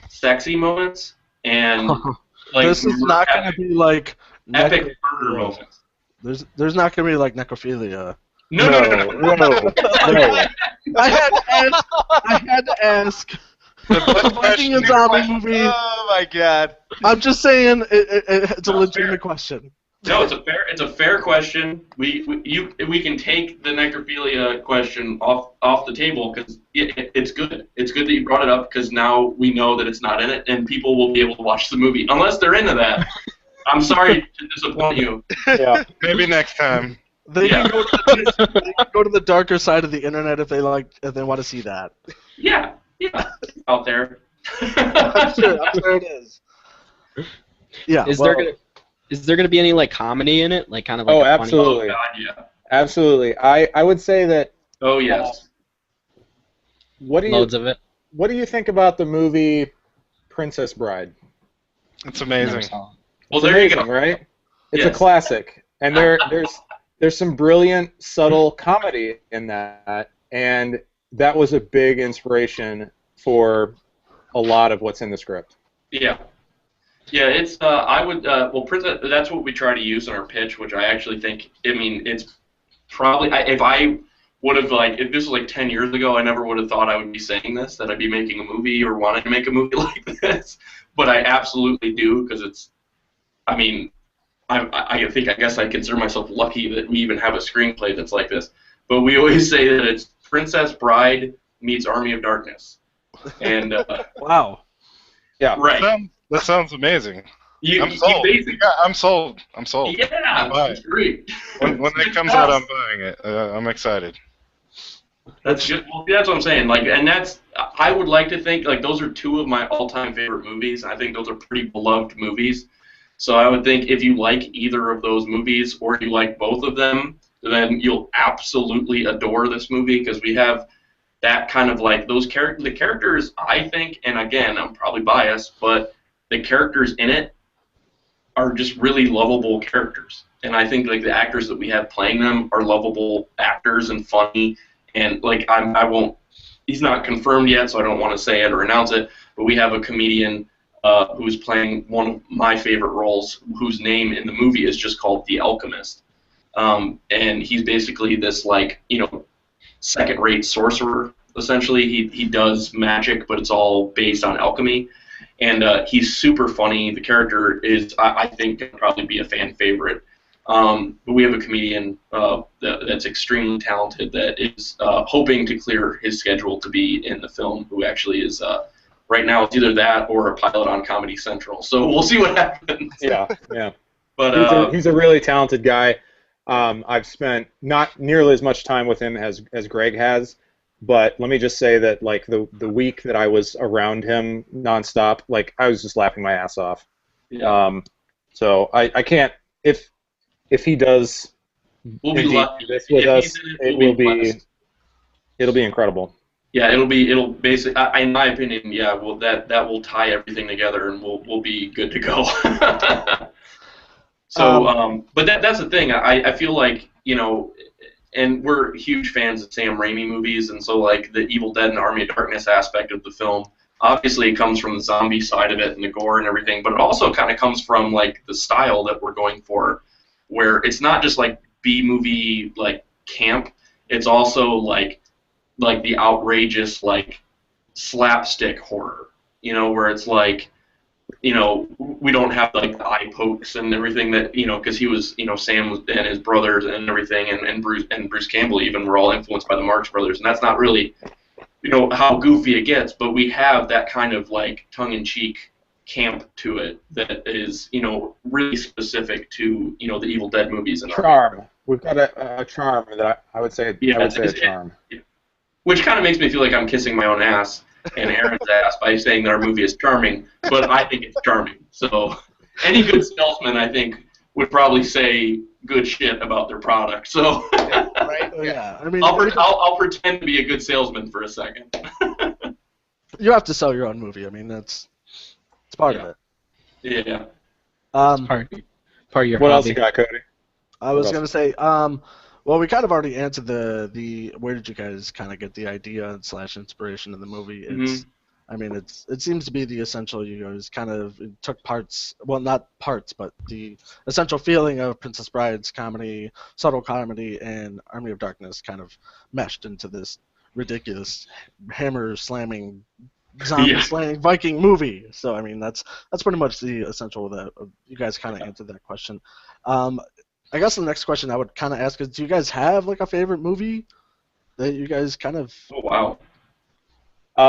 sexy moments and like this is not going to be like epic murder moments. There's not going to be like necrophilia. No. I had to ask. Making a zombie movie. Oh my god! I'm just saying it's a legitimate question. No, it's a fair question. We can take the necrophilia question off the table because it's good. It's good that you brought it up because now we know that it's not in it, and people will be able to watch the movie unless they're into that. I'm sorry to disappoint you. Yeah, maybe next time. They can go to the darker side of the internet if they want to see that. Yeah, out there. I'm sure it is. Yeah. Is there gonna be any like comedy in it, like kind of like? Oh, a absolutely. Funny... Oh, God, yeah. Absolutely. I would say that. Oh yes. Loads of it. What do you think about the movie Princess Bride? It's amazing. Well, there you go. Right? It's a classic, and there's some brilliant, subtle comedy in that, and that was a big inspiration for a lot of what's in the script. Yeah. Yeah, it's I would Princess, that's what we try to use in our pitch, which I actually think, I mean, it's probably if I would have if this was like 10 years ago, I never would have thought I would be saying this, that I'd be making a movie or wanting to make a movie like this. But I absolutely do, because it's, I mean, I guess I consider myself lucky that we even have a screenplay that's like this. But we always say that it's Princess Bride meets Army of Darkness. And wow. Yeah. Right. That sounds amazing. I'm sold. I'm sold. Yeah, that's great. When it comes out, I'm buying it. I'm excited. That's good. Well, that's what I'm saying. And I would like to think those are two of my all-time favorite movies. I think those are pretty beloved movies. So I would think if you like either of those movies or you like both of them, then you'll absolutely adore this movie, because we have that kind of the characters, I think, and again, I'm probably biased, but the characters in it are just really lovable characters. And I think the actors that we have playing them are lovable actors and funny. And I won't, he's not confirmed yet, so I don't want to say it or announce it, but we have a comedian who's playing one of my favorite roles, whose name in the movie is just called The Alchemist. And he's basically this second-rate sorcerer. Essentially, he does magic, but it's all based on alchemy. And he's super funny. The character is, I think, going to probably be a fan favorite. But we have a comedian that's extremely talented that is hoping to clear his schedule to be in the film, who actually is, right now, it's either that or a pilot on Comedy Central. So we'll see what happens. Yeah. But he's a really talented guy. I've spent not nearly as much time with him as Greg has, but let me just say that the week that I was around him nonstop, I was just laughing my ass off. Yeah. So I can't, if he does we'll be lucky. this with us, it'll be incredible. Yeah, it'll basically, in my opinion, yeah, well, that will tie everything together, and we'll be good to go. So, but that's the thing. I feel like, and we're huge fans of Sam Raimi movies, and so like the Evil Dead and Army of Darkness aspect of the film, obviously it comes from the zombie side of it and the gore and everything, but it also kind of comes from like the style that we're going for, where it's not just like B movie like camp, it's also like the outrageous like slapstick horror, where it's like, we don't have like the eye pokes and everything that, because he was, Sam and his brothers and everything, and Bruce Campbell even were all influenced by the Marx Brothers, and that's not really, how goofy it gets, but we have that kind of like tongue-in-cheek camp to it that is, really specific to, the Evil Dead movies and charm. We've got a charm that I would say. Yeah, I would say a charm. Which kind of makes me feel like I'm kissing my own ass and Aaron's ass by saying that our movie is charming, but I think it's charming. So any good salesman, I think, would probably say good shit about their product. So Right? Yeah, I mean, I'll pretend to be a good salesman for a second. you have to sell your own movie. I mean, it's part of it. Yeah. Part of your What hobby. else you got, Cody? I was gonna say, well, we kind of already answered the where did you guys kind of get the idea / inspiration in the movie? It's, I mean, it seems to be the essential. You guys kind of took parts, well, not parts, but the essential feeling of Princess Bride's comedy, subtle comedy, and Army of Darkness kind of meshed into this ridiculous hammer slamming, zombie slaying Viking movie. So I mean, that's pretty much the essential of that. You guys kind of answered that question. I guess the next question I would kind of ask is, do you guys have like a favorite movie that you guys kind of? Oh wow.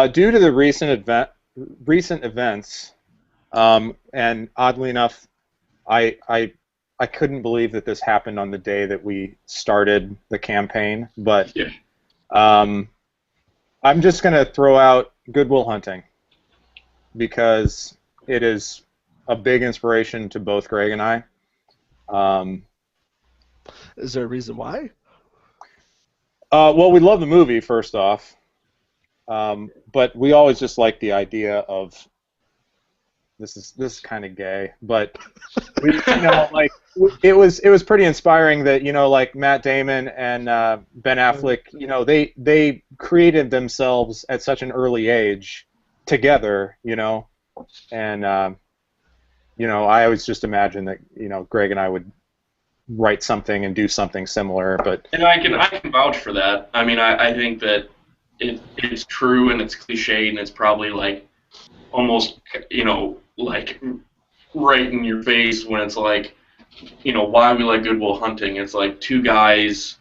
Due to the recent events, and oddly enough, I couldn't believe that this happened on the day that we started the campaign. But I'm just gonna throw out Good Will Hunting because it is a big inspiration to both Greg and I. Is there a reason why? Well, we love the movie first off, but we always just like the idea of this is kind of gay, but we, like it was pretty inspiring that like Matt Damon and Ben Affleck, they created themselves at such an early age together, and I always just imagine that Greg and I would write something and do something similar, but and I can vouch for that. I mean, I think that it's true and it's cliche and it's probably like almost like right in your face when it's like why we like Good Will Hunting. It's like two guys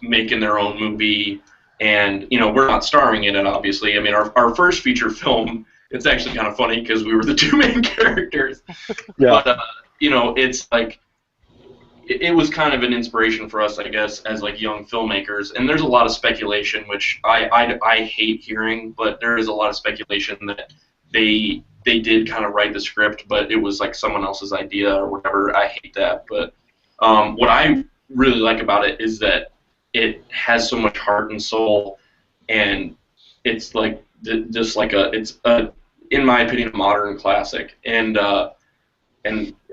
making their own movie, and we're not starring in it, obviously. I mean, our first feature film, it's actually kind of funny because we were the two main characters. Yeah. But it's like it was kind of an inspiration for us, I guess, as like young filmmakers. And there's a lot of speculation, which I hate hearing, but there is a lot of speculation that they did kind of write the script, but it was like someone else's idea or whatever. I hate that. But what I really like about it is that it has so much heart and soul, and it's like just like it's in my opinion, a modern classic. And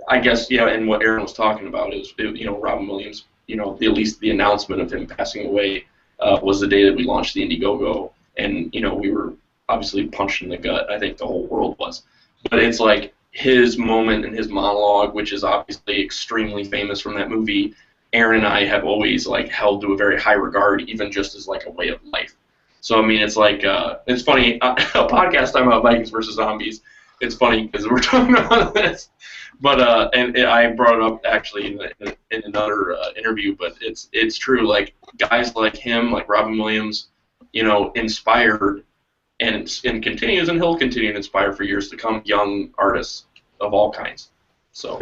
I guess, and what Aaron was talking about is, Robin Williams, at least the announcement of him passing away was the day that we launched the Indiegogo, and, we were obviously punched in the gut. I think the whole world was. But it's like his moment and his monologue, which is obviously extremely famous from that movie, Aaron and I have always, like, held to a very high regard, even just as, like, a way of life. So, I mean, it's like, it's funny, a podcast talking about Vikings versus zombies, it's funny because we're talking about this. But and I brought it up actually in another interview, but it's true. Like guys like him, like Robin Williams, inspired and continues, and he'll continue to inspire for years to come young artists of all kinds. So.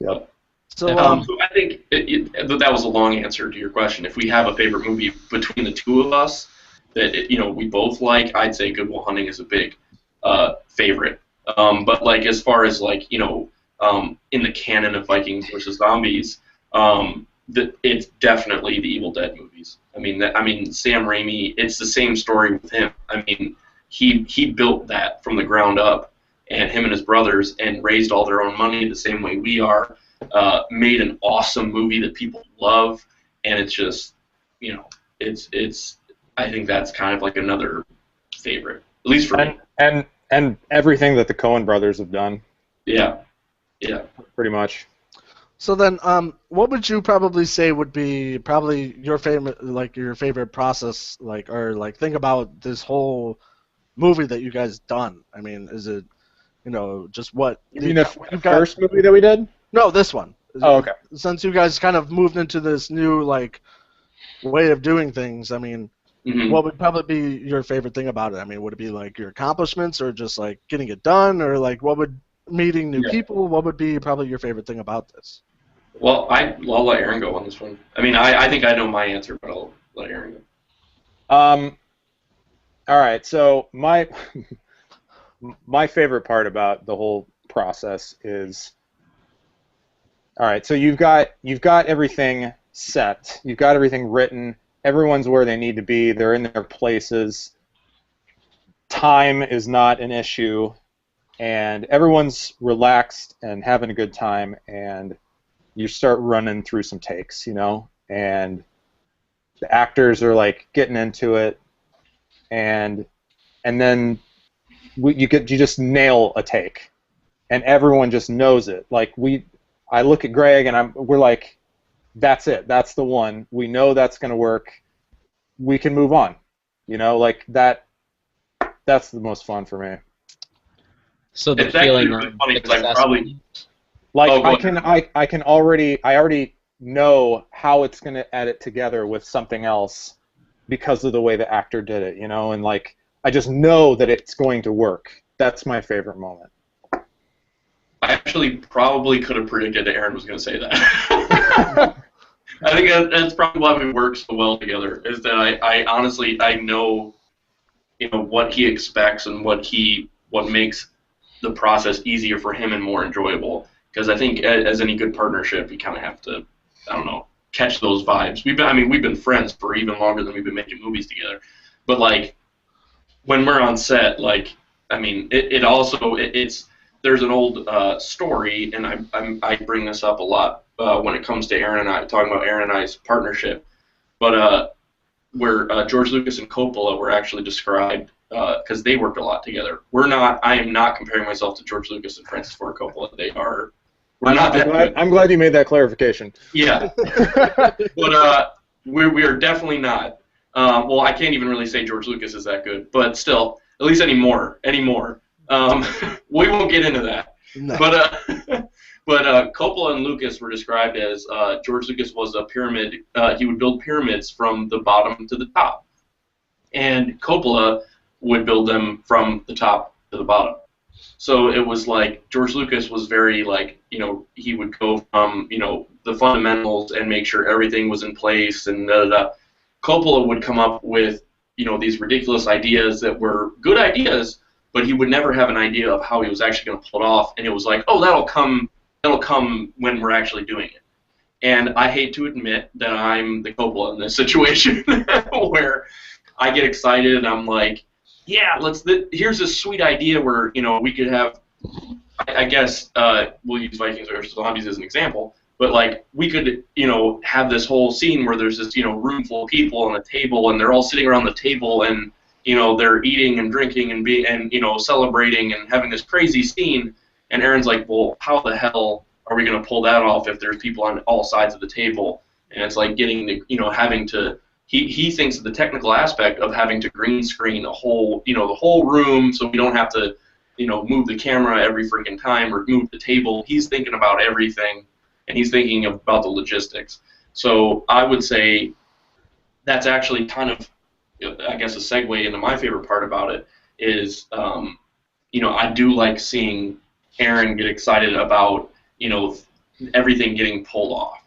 Yep. So I think that was a long answer to your question. If we have a favorite movie between the two of us that we both like, I'd say Good Will Hunting is a big favorite. But like as far as like in the canon of Vikings versus zombies, it's definitely the Evil Dead movies. I mean, Sam Raimi. It's the same story with him. I mean, he built that from the ground up, and him and his brothers, and raised all their own money the same way we are. Made an awesome movie that people love, and it's just, it's. I think that's kind of like another favorite, at least for me. And everything that the Coen brothers have done. Yeah. Pretty much. So then, what would you probably say would be probably your favorite process, or think about this whole movie that you guys done? I mean, is it, just what? You mean the first movie that we did? No, this one. Oh, okay. Since you guys kind of moved into this new way of doing things, I mean, what would probably be your favorite thing about it? I mean, would it be your accomplishments, or just getting it done, or what would meeting new people? What would be probably your favorite thing about this? Well, I'll let Aaron go on this one. I mean, I think I know my answer, but I'll let Aaron go. All right. So my favorite part about the whole process is, all right. So you've got everything set. You've got everything written. Everyone's where they need to be. They're in their places. Time is not an issue, and everyone's relaxed and having a good time, and you start running through some takes, and the actors are getting into it, and then you just nail a take, and everyone just knows it. I look at Greg and we're like, that's it, that's the one. We know that's gonna work. We can move on, that. That's the most fun for me. So the it's feeling really of funny, I already know how it's going to edit together with something else because of the way the actor did it, and I just know that it's going to work. That's my favorite moment. I actually probably could have predicted that Aaron was going to say that. I think that's probably why we work so well together, is that I honestly know, what he expects and what makes the process easier for him and more enjoyable. Because I think as any good partnership, you kind of have to, I don't know, catch those vibes. We've been friends for even longer than we've been making movies together. But when we're on set, there's an old story, and I bring this up a lot when it comes to Aaron and I, talking about Aaron and I's partnership. But where George Lucas and Coppola were actually described, because they worked a lot together. I am not comparing myself to George Lucas and Francis Ford Coppola. We're not that good. I'm glad you made that clarification. Yeah. But we are definitely not. Well, I can't even really say George Lucas is that good, but still, at least anymore. We won't get into that. No. But Coppola and Lucas were described as George Lucas was a pyramid. He would build pyramids from the bottom to the top, and Coppola would build them from the top to the bottom. So it was George Lucas was very he would go from the fundamentals and make sure everything was in place, and Coppola would come up with these ridiculous ideas that were good ideas, but he would never have an idea of how he was actually going to pull it off, and it was that'll come when we're actually doing it. And I hate to admit that I'm the Coppola in this situation, where I get excited and I'm like, yeah, here's this sweet idea where we could have, I guess we'll use Vikings versus Zombies as an example, but we could have this whole scene where there's this room full of people on a table, and they're all sitting around the table, and they're eating and drinking and celebrating and having this crazy scene. And Aaron's like, well, how the hell are we going to pull that off if there's people on all sides of the table? And it's getting the, having to, he thinks of the technical aspect of having to green screen the whole room, so we don't have to, move the camera every freaking time or move the table. He's thinking about everything, and he's thinking about the logistics. So I would say that's actually kind of, I guess, a segue into my favorite part about it is, I do like seeing Aaron get excited about, everything getting pulled off,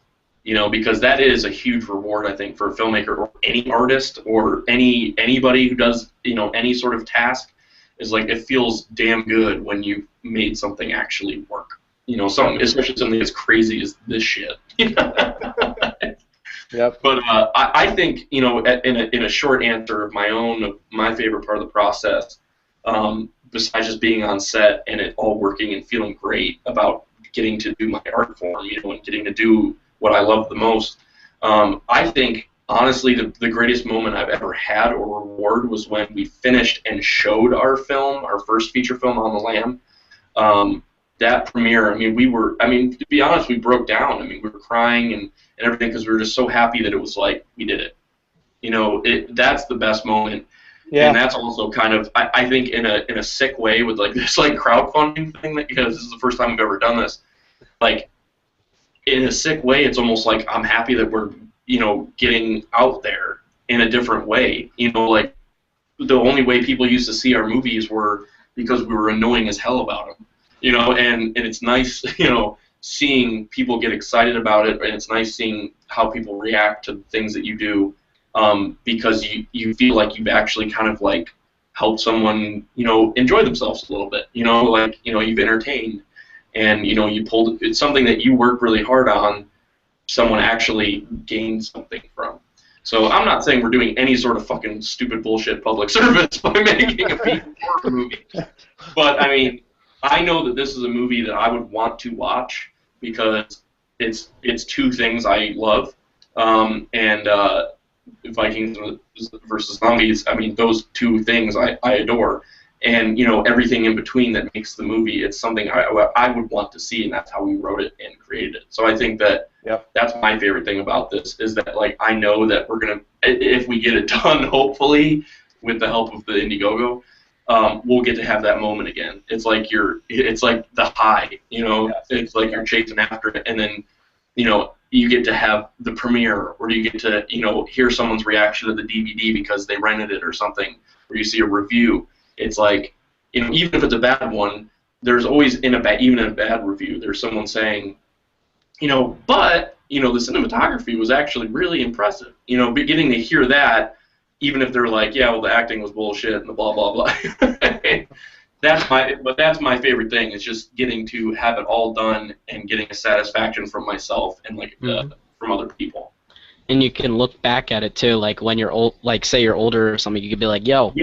because that is a huge reward, I think, for a filmmaker or any artist or anybody who does, any sort of task, is it feels damn good when you made something actually work. Especially something as crazy as this shit. Yep. But I think, you know, in a short answer of my own, my favorite part of the process, besides just being on set and it all working and feeling great about getting to do my art form, you know, and getting to do what I love the most, I think, honestly, the greatest moment I've ever had or reward was when we finished and showed our film, our first feature film, On the Lam. That premiere, I mean, to be honest, we broke down. I mean, we were crying and everything because we were just so happy that it was like, we did it. You know, that's the best moment. Yeah. And that's also kind of, I think, in a sick way with like this like crowdfunding thing, that, because this is the first time we've ever done this. Like, in a sick way, it's almost like I'm happy that we're, you know, getting out there in a different way. You know, like, the only way people used to see our movies were because we were annoying as hell about them. You know, and it's nice, you know, seeing people get excited about it, and it's nice seeing how people react to things that you do, because you feel like you've actually kind of like helped someone, you know, enjoy themselves a little bit. You know, like, you know, you've entertained, and, you know, it's something that you worked really hard on, someone actually gained something from. So I'm not saying we're doing any sort of fucking stupid bullshit public service by making a feature horror movie, but I mean, I know that this is a movie that I would want to watch because it's two things I love, and Vikings versus zombies. I mean, those two things I adore, and, you know, everything in between that makes the movie. It's something I would want to see, and that's how we wrote it and created it. So I think that that's my favorite thing about this, is that, like, I know that we're gonna, if we get it done, hopefully with the help of the Indiegogo, we'll get to have that moment again. It's like the high, you know. It's like you're chasing after it, and then, you know, you get to have the premiere, or you get to, you know, hear someone's reaction to the DVD because they rented it or something, or you see a review. It's like, you know, even if it's a bad one, there's always even in a bad review, there's someone saying, you know, but, you know, the cinematography was actually really impressive. You know, getting to hear that, even if they're like, yeah, well, the acting was bullshit and the blah blah blah. That's my favorite thing, is just getting to have it all done and getting a satisfaction from myself and, like, from other people. And you can look back at it too, like when you're old, like say you're older or something, you could be like, "Yo,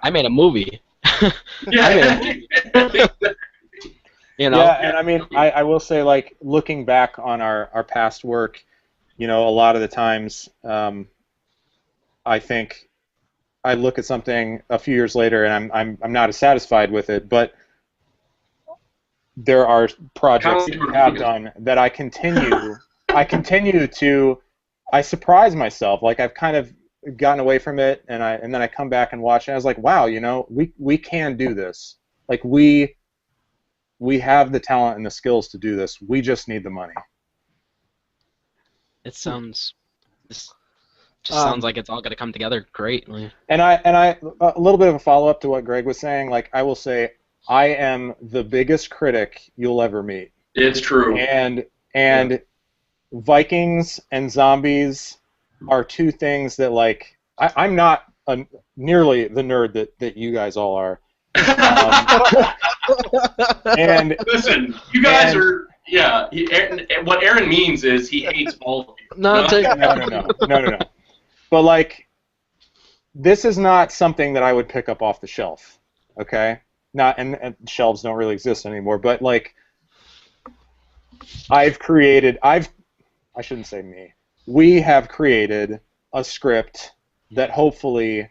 I made a movie." Yeah. You know. Yeah, and I mean, I will say, like, looking back on our past work, you know, a lot of the times, I think I look at something a few years later and I'm not as satisfied with it, but there are projects that we have done that I continue to. I surprise myself. Like, I've kind of gotten away from it, and then I come back and watch, and I was like, wow, you know, we can do this. Like, we have the talent and the skills to do this. We just need the money. It sounds just sounds like it's all going to come together greatly. And I a little bit of a follow up to what Greg was saying. Like, I will say, I am the biggest critic you'll ever meet. It's true. And Vikings and zombies are two things that, like, I'm not nearly the nerd that you guys all are. And listen, you guys are, yeah. What Aaron means is he hates all of you. No. But, like, this is not something that I would pick up off the shelf. Okay, and shelves don't really exist anymore. But, like, I shouldn't say me. We have created a script that hopefully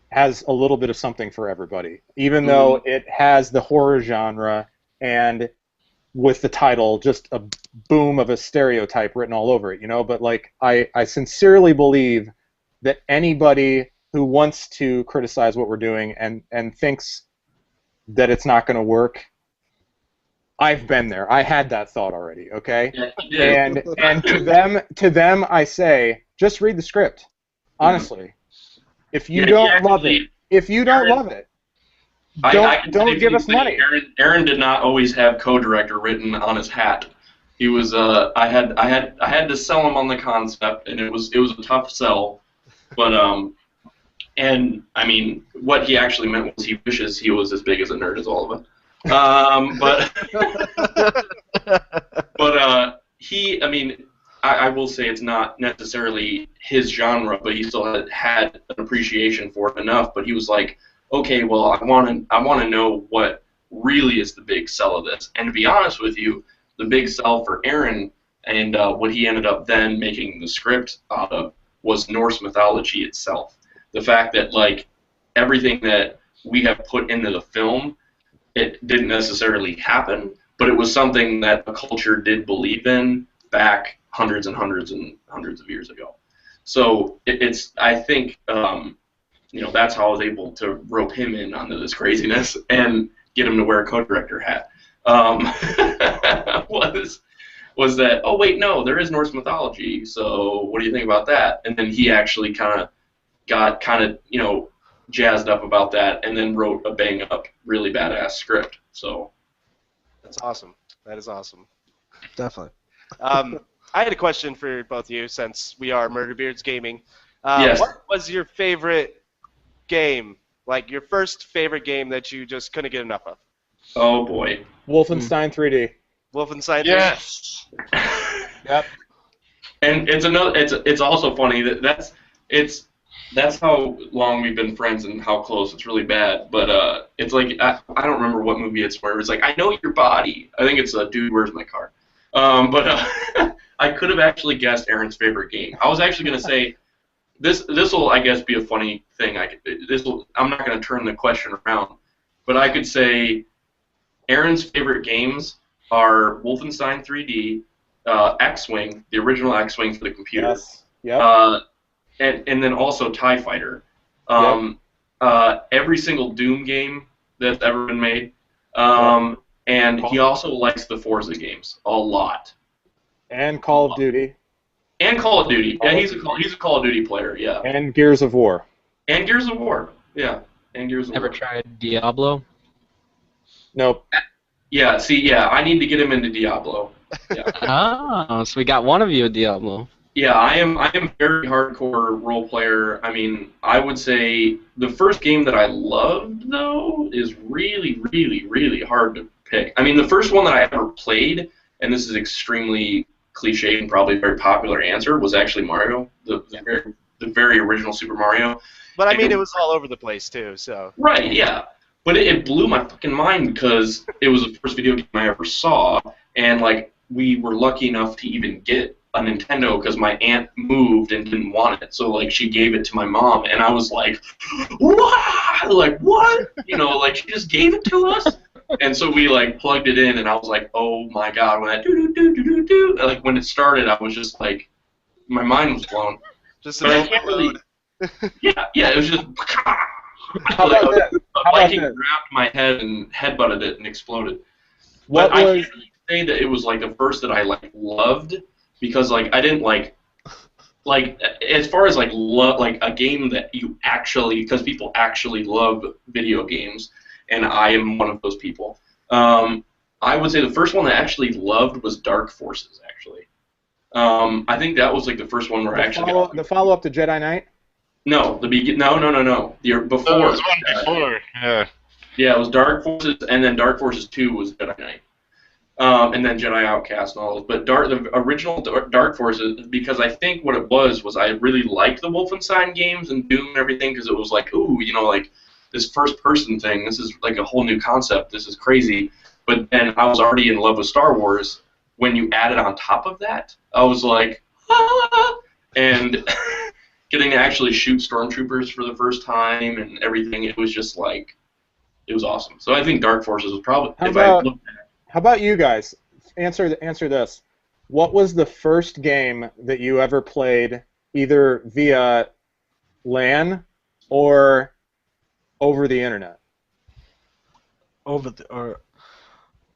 has a little bit of something for everybody, even though it has the horror genre and with the title just a boom of a stereotype written all over it, you know. But, like, I sincerely believe that anybody who wants to criticize what we're doing and thinks that it's not going to work, I've been there. I had that thought already, okay? Yeah, and to them I say, just read the script. Honestly. If you don't love it, don't give us money. Aaron did not always have co-director written on his hat. He was I had to sell him on the concept, and it was a tough sell. But and I mean, what he actually meant was he wishes he was as big as a nerd as all of us. But he, I mean, I will say it's not necessarily his genre, but he still had an appreciation for it enough. But he was like, okay, well, I want to know what really is the big sell of this. And to be honest with you, the big sell for Aaron and what he ended up then making the script out of was Norse mythology itself. The fact that like everything that we have put into the film, it didn't necessarily happen, but it was something that the culture did believe in back hundreds and hundreds and hundreds of years ago. So it's I think that's how I was able to rope him in onto this craziness and get him to wear a co-director hat. Was that, oh wait, no, there is Norse mythology, so what do you think about that? And then he actually got jazzed up about that and then wrote a bang up really badass script. So That's awesome. That is awesome. Definitely. I had a question for both of you since we are Murderbeards Gaming. Yes. What was your favorite game? Like your first favorite game that you just couldn't get enough of? Oh boy. Wolfenstein 3D. Wolfenstein 3? Yes. Yep. And it's also funny that's how long we've been friends and how close. It's really bad, but it's like I don't remember what movie it's where it's like I know your body. I think it's Dude, Where's My Car? But I could have actually guessed Aaron's favorite game. I was actually gonna say this will I guess be a funny thing. I'm not gonna turn the question around, but I could say Aaron's favorite games are Wolfenstein 3D, X-Wing, the original X-Wing for the computer. Yes. Yep. And then also TIE Fighter. Every single Doom game that's ever been made. And he also likes the Forza games a lot. And Call of Duty. And Call of Duty. Yeah, he's a Call of Duty player, yeah. And Gears of War. And Gears of War, yeah. And Gears of Ever War. tried Diablo? Nope. Yeah, I need to get him into Diablo. Yeah. Oh, so we got one of you at Diablo. Yeah, I am very hardcore role player. I mean, I would say the first game that I loved though is really, really, really hard to pick. I mean, the first one that I ever played, and this is extremely cliche and probably a very popular answer, was actually Mario, the very original Super Mario. But I mean, it was all over the place too. So. Right, yeah. But it blew my fucking mind because it was the first video game I ever saw, and like we were lucky enough to even get a Nintendo because my aunt moved and didn't want it, so like she gave it to my mom, and I was like, what? Like what? Like she just gave it to us, and so we like plugged it in, and I was like, oh my god, when that do like when it started, I was just like, my mind was blown. Just but I can't really. Yeah, it was just. How about that? A Viking grabbed my head and headbutted it and exploded. What but I was? can't really say that it was like the first that I like loved because like I didn't like as far as like like a game that you actually because people actually love video games and I am one of those people. I would say the first one that I actually loved was Dark Forces actually. I think that was like the first one where I actually got The follow-up to Jedi Knight. No, no. The before. Oh, there was one before. Yeah. Yeah, it was Dark Forces, and then Dark Forces 2 was Jedi Knight, and then Jedi Outcast and all those. But the original Dark Forces, because I think what it was I really liked the Wolfenstein games and Doom and everything, because it was like, ooh, like this first-person thing. This is like a whole new concept. This is crazy. But then I was already in love with Star Wars. When you added on top of that, I was like, ah! And getting to actually shoot stormtroopers for the first time and everything, it was just like, it was awesome. So I think Dark Forces was probably, how about you guys? Answer this. What was the first game that you ever played, either via LAN or over the internet?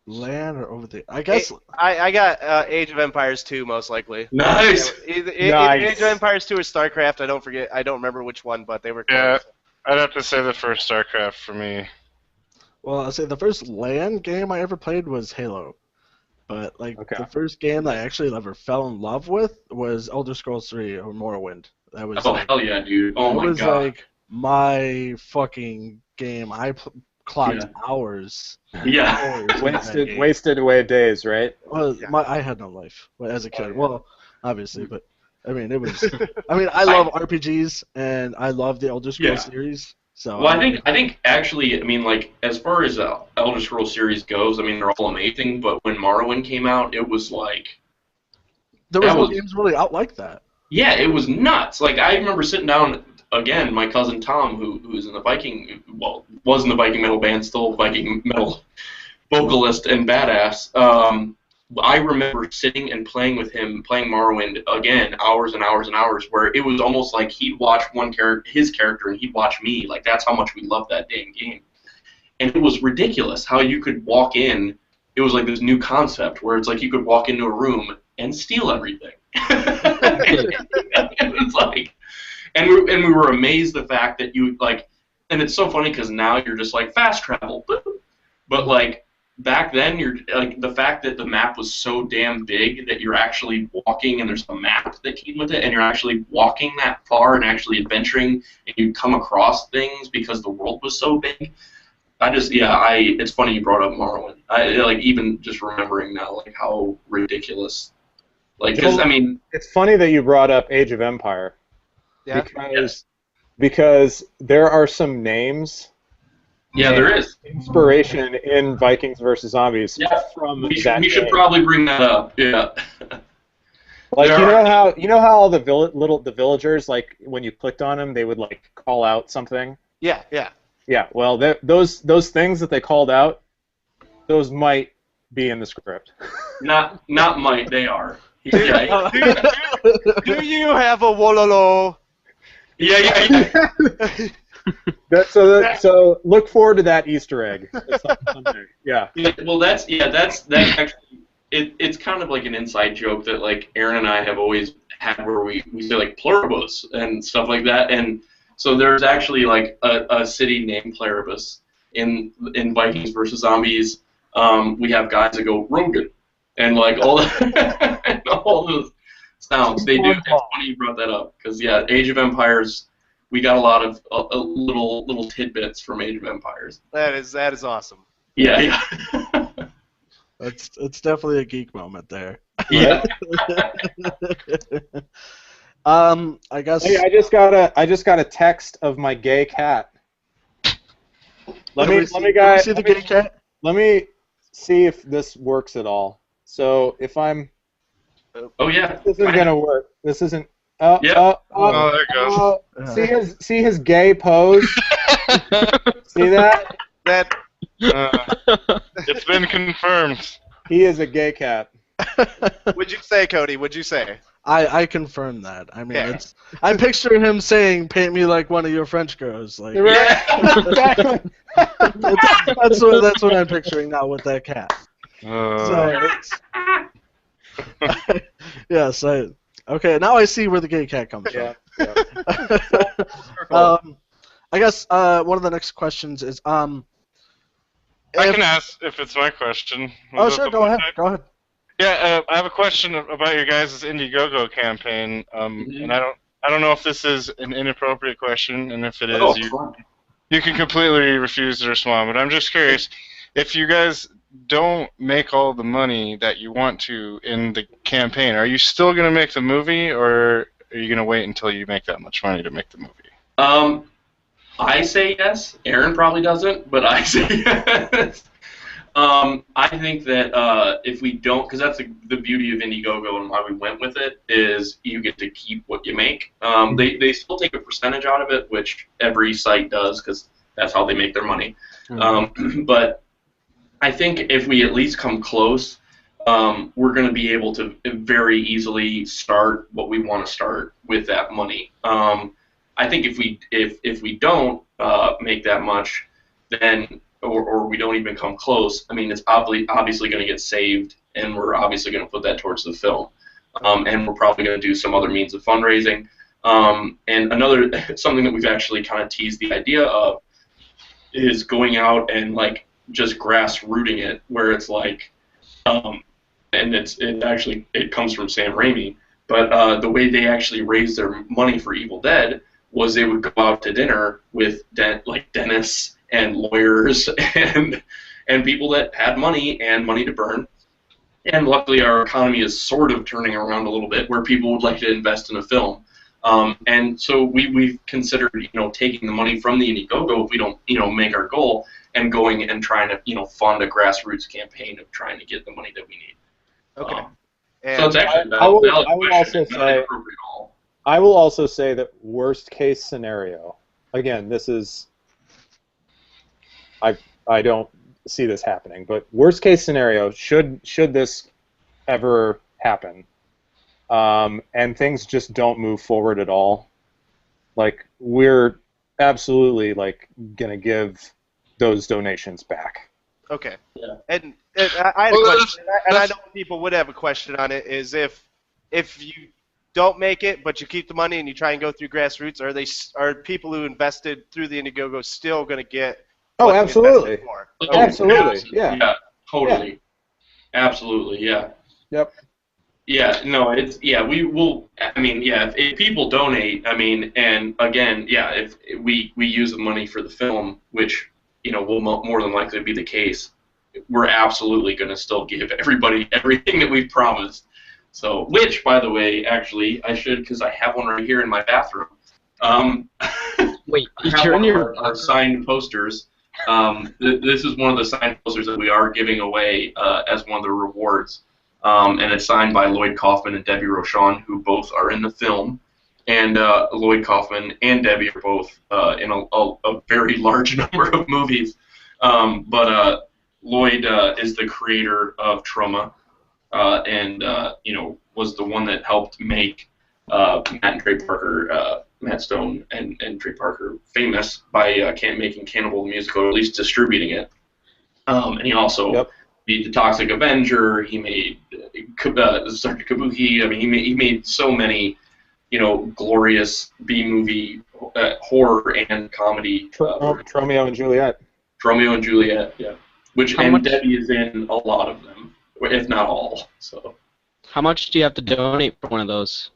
LAN or over the? I guess I got Age of Empires 2 most likely. Nice. Either Nice. Age of Empires 2 or StarCraft. I don't remember which one, but they were close. Yeah, I'd have to say the first StarCraft for me. Well, I'll say the first LAN game I ever played was Halo. But like the first game that I actually ever fell in love with was Elder Scrolls 3 or Morrowind. That was hell yeah, dude. Oh my god. It was like my fucking game. I clocked Yeah. hours. Yeah. Hours in that game. Wasted away days, right? Well, Yeah. I had no life as a kid. yeah. Well, obviously, but I mean, it was. I mean, I love RPGs and I love the Elder Scrolls Yeah. series. So Well, I think actually, I mean, like as far as Elder Scrolls series goes, I mean they're all amazing. But when Morrowind came out, it was like there was that no was games really out like that. yeah, it was nuts. Like I remember sitting down again. My cousin Tom, who's in the Viking, well, was in the Viking metal band, still Viking metal vocalist and badass. I remember sitting and playing with him, playing Morrowind again, hours and hours and hours, where it was almost like he'd watch his character, and he'd watch me. Like that's how much we loved that damn game. And it was ridiculous how you could walk in. It was like this new concept where it's like you could walk into a room and steal everything. It was like, and we were amazed the fact that you like, and it's so funny because now you're just like fast travel, but like back then you're like the fact that the map was so damn big that you're actually walking and there's a map that came with it and you're actually walking that far and actually adventuring and you come across things because the world was so big. It's funny you brought up Morrowind. I like even just remembering now like how ridiculous. Like, because I mean, it's funny that you brought up Age of Empire. Yeah. Because there are some names. Yeah, there is Inspiration in Vikings versus Zombies from we that should game. probably bring that up. Yeah. Like you know how all the the villagers, like when you clicked on them, they would like call out something. Yeah. Yeah. Well, those things that they called out, those might be in the script. Not might, they are. Do you have a wololo? Yeah. So look forward to that Easter egg. Someday. Yeah. Well, that's actually it's kind of like an inside joke that like Aaron and I have always had where we say like pluribus and stuff like that, and so there's actually like a city named Pluribus in Vikings versus Zombies. We have guys that go Rogan, and like all and all those sounds they do. It's funny you brought that up because yeah, Age of Empires. We got a lot of little tidbits from Age of Empires. That is awesome. Yeah. It's definitely a geek moment there. Yeah. I guess. Hey, I just got a text of my gay cat. Let me see the gay cat. Let me see if this works at all. So if I'm. Oh yeah. This isn't gonna work. This isn't. Oh, there it goes. See his gay pose. See that? It's been confirmed. He is a gay cat. What'd you say, Cody? What'd you say? I confirm that. I mean, I'm picturing him saying, "Paint me like one of your French girls." Like, Exactly. that's what I'm picturing now with that cat. Yes. Okay. Now I see where the gay cat comes from. I guess one of the next questions is I can ask if it's my question. Sure. Go ahead. Yeah, I have a question about your guys' Indiegogo campaign, and I don't know if this is an inappropriate question, and if it is, you can completely refuse to respond. But I'm just curious, if you guys don't make all the money that you want to in the campaign, are you still going to make the movie, or are you going to wait until you make that much money to make the movie? I say yes. Aaron probably doesn't, but I say yes. I think that if we don't, because that's the beauty of Indiegogo and why we went with it, is you get to keep what you make. They still take a percentage out of it, which every site does, because that's how they make their money. But I think if we at least come close, we're going to be able to very easily start what we want to start with that money. I think if we don't make that much, then or we don't even come close, I mean, it's obviously going to get saved, and we're obviously going to put that towards the film, and we're probably going to do some other means of fundraising. And another something that we've actually kind of teased the idea of is going out and like just grassrooting it, where it's like, and it comes from Sam Raimi, but the way they actually raised their money for Evil Dead was they would go out to dinner with Dennis and lawyers and people that had money and money to burn. And luckily, our economy is sort of turning around a little bit, where people would like to invest in a film. And so we've considered, taking the money from the Indiegogo if we don't, make our goal, and going and trying to, fund a grassroots campaign of trying to get the money that we need. Okay. So it's actually a valid question. I will also say that worst case scenario. Again, this is. I don't see this happening, but worst case scenario, should this ever happen, and things just don't move forward at all, like, we're absolutely gonna give those donations back. Okay. Yeah. And I had a question, and I know people would have a question on it, is if you don't make it, but you keep the money and you try and go through grassroots, are people who invested through the Indiegogo still going to get? Oh, absolutely. Absolutely. Yeah. Yeah. Totally. Yeah. Absolutely. Yeah. Yep. Yeah. No. We will. I mean. Yeah. If people donate. I mean. And again. Yeah. If we use the money for the film, which will more than likely be the case, we're absolutely going to still give everybody everything that we've promised. So, which, by the way, actually, I should, because I have one right here in my bathroom. Wait, I have one of our signed posters. This is one of the signed posters that we are giving away as one of the rewards. And it's signed by Lloyd Kaufman and Debbie Rochon, who both are in the film. And Lloyd Kaufman and Debbie are both in a very large number of movies. But Lloyd is the creator of Trauma. And was the one that helped make Matt and Trey Parker, Matt Stone and Trey Parker famous by making Cannibal the Musical, or at least distributing it. And he also made The Toxic Avenger. He made Sergeant Kabuki. I mean, he made so many, glorious B-movie horror and comedy. Romeo and Juliet. Romeo and Juliet, yeah. And Debbie is in a lot of them, if not all. So. How much do you have to donate for one of those?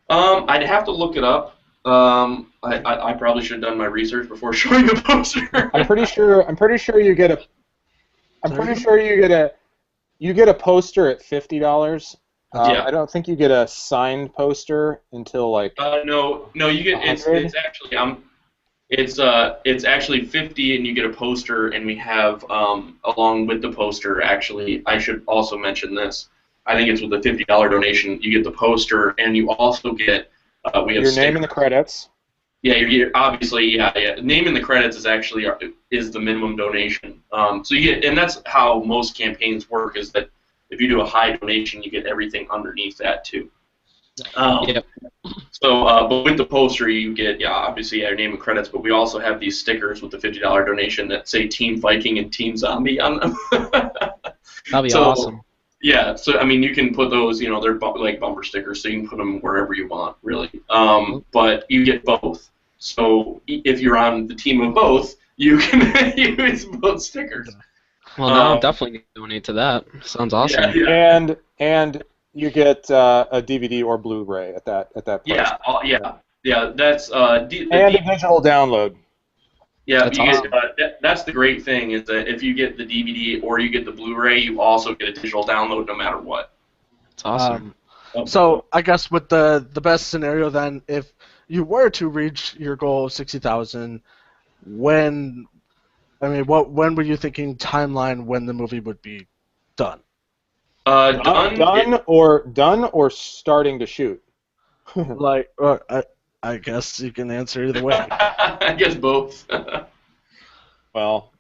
I'd have to look it up. I probably should have done my research before showing the poster. I'm pretty sure you get a poster at $50. Yeah. I don't think you get a signed poster until no, you get it's actually 50, and you get a poster, and we have along with the poster, actually, I should also mention this. I think it's with the $50 donation, you get the poster, and you also get we have your name in the credits. Yeah, obviously, yeah. Name in the credits is actually is the minimum donation. So you get, and that's how most campaigns work, is that if you do a high donation, you get everything underneath that too. Yep. So, but with the poster, you get, obviously, your name and credits, but we also have these stickers with the $50 donation that say Team Viking and Team Zombie on them. That'd be awesome. Yeah, so, I mean, you can put those, they're like bumper stickers, so you can put them wherever you want, really. But you get both. So, if you're on the team of both, you can use both stickers. Well, now I'm definitely going to donate to that. Sounds awesome. Yeah. And you get a DVD or Blu-ray at that price. Yeah. That's and a digital download. Yeah, that's awesome. That's the great thing, is that if you get the DVD or you get the Blu-ray, you also get a digital download no matter what. That's awesome. So I guess with the best scenario then, if you were to reach your goal of 60,000, when were you thinking timeline when the movie would be done? Done or starting to shoot. I guess you can answer either way. I guess both. Well,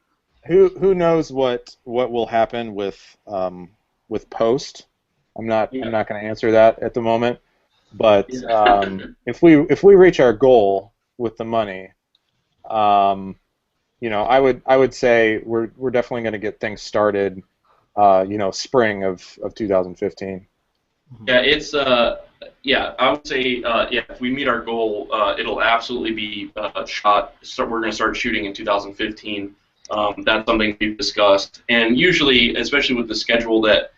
who knows what will happen with post? I'm not going to answer that at the moment. But if we reach our goal with the money, I would say we're definitely going to get things started. Spring of 2015. Yeah, it's I would say if we meet our goal, it'll absolutely be shot. We're going to start shooting in 2015. That's something we've discussed, and usually, especially with the schedule that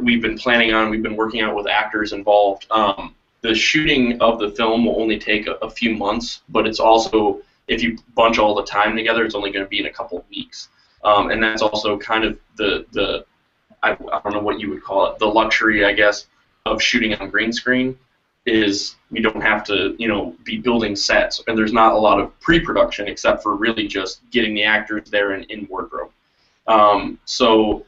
we've been planning on, we've been working out with actors involved. The shooting of the film will only take a few months, but it's also if you bunch all the time together, it's only going to be in a couple of weeks. And that's also kind of the I don't know what you would call it, the luxury, I guess, of shooting on green screen is we don't have to, be building sets, and there's not a lot of pre-production except for really just getting the actors there in wardrobe. So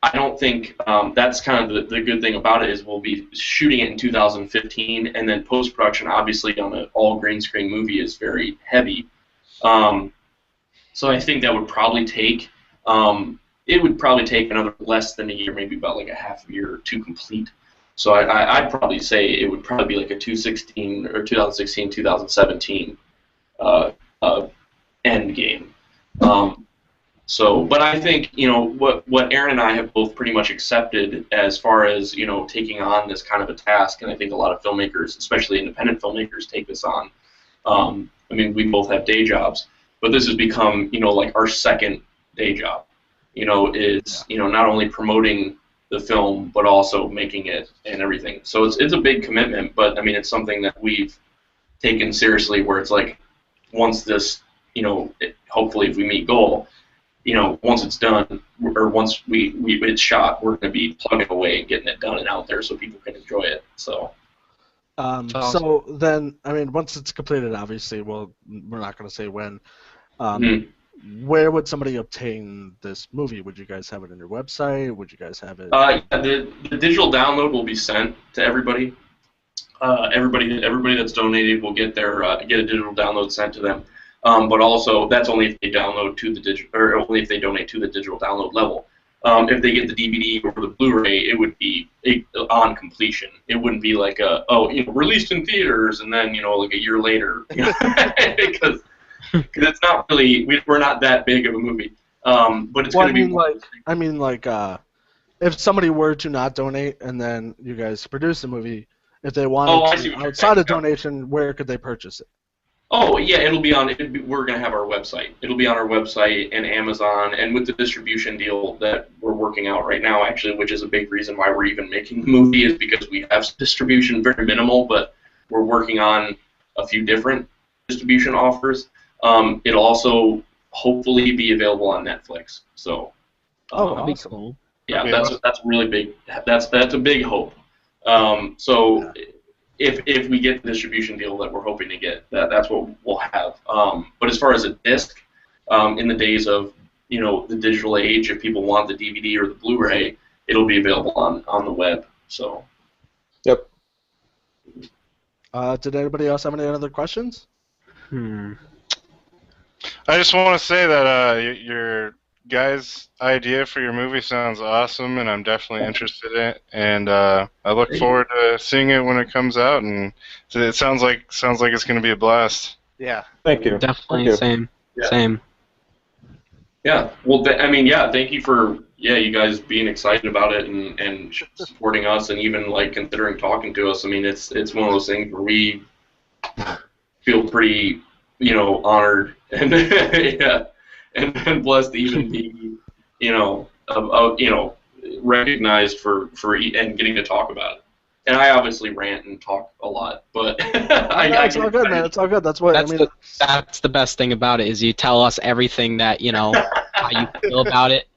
I don't think that's kind of the good thing about it is we'll be shooting it in 2015, and then post-production, obviously, on an all green screen movie is very heavy. So I think that would probably take another less than a year, maybe about like a half a year to complete. So I'd probably say it would probably be like a 2016, 2017 end game. But I think what Aaron and I have both pretty much accepted as far as taking on this kind of a task, and I think a lot of filmmakers, especially independent filmmakers, take this on. I mean, we both have day jobs, but this has become like our second day job. Not only promoting the film but also making it and everything. So it's a big commitment, but I mean it's something that we've taken seriously. Where it's like once this, hopefully if we meet goal, once it's done or once it's shot, we're going to be plugging away and getting it done and out there so people can enjoy it. So. So then, I mean, once it's completed, obviously, well, we're not going to say when. Where would somebody obtain this movie? Would you guys have it on your website? Would you guys have it? The digital download will be sent to everybody. Everybody that's donated will get a digital download sent to them. But also, that's only if they download to the or only if they donate to the digital download level. If they get the DVD or the Blu-ray, it would be on completion. It wouldn't be like released in theaters and then like a year later, because it's not really we're not that big of a movie. But it's going to be if somebody were to not donate and then you guys produce the movie, if they wanted outside of donation, where could they purchase it? Oh yeah, we're going to have our website. It'll be on our website and Amazon, and with the distribution deal that we're working out right now, actually, which is a big reason why we're even making the movie, is because we have distribution, very minimal, but we're working on a few different distribution offers. It'll also hopefully be available on Netflix. So. That'd be cool. Yeah, that's really big. That's a big hope. So. Yeah. If we get the distribution deal that we're hoping to get, that's what we'll have. But as far as a disc, in the days of the digital age, if people want the DVD or the Blu-ray, it'll be available on the web. So. Yep. Did anybody else have any other questions? I just want to say that your guys' idea for your movie sounds awesome, and I'm definitely interested in it. And I look forward to seeing it when it comes out. And it sounds like it's going to be a blast. Yeah. Thank you. Definitely. Same. Yeah. Same. Yeah. Well, thank you for you guys being excited about it and supporting us and even like considering talking to us. I mean, it's one of those things where we feel pretty honored and yeah. And blessed to even be, recognized for and getting to talk about it. And I obviously rant and talk a lot, but it's all good, man. It's all good. That's what that's the best thing about it is you tell us everything that how you feel about it,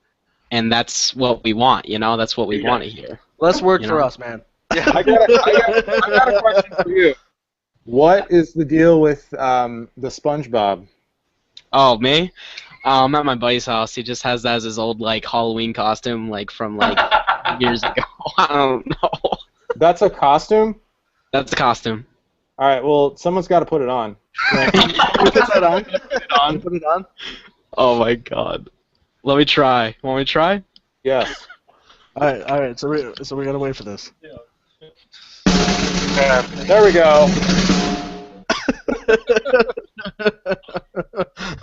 and that's what we want. That's what we want to hear. Less work for us, man. Yeah. I got a question for you. What is the deal with the SpongeBob? Oh, me? I'm at my buddy's house. He just has that as his old Halloween costume, from years ago. I don't know. That's a costume? That's a costume. All right. Well, someone's got to put it on. Put it on. Oh my God. Let me try. Want me to try? Yes. All right. So we gotta wait for this. Yeah. There we go.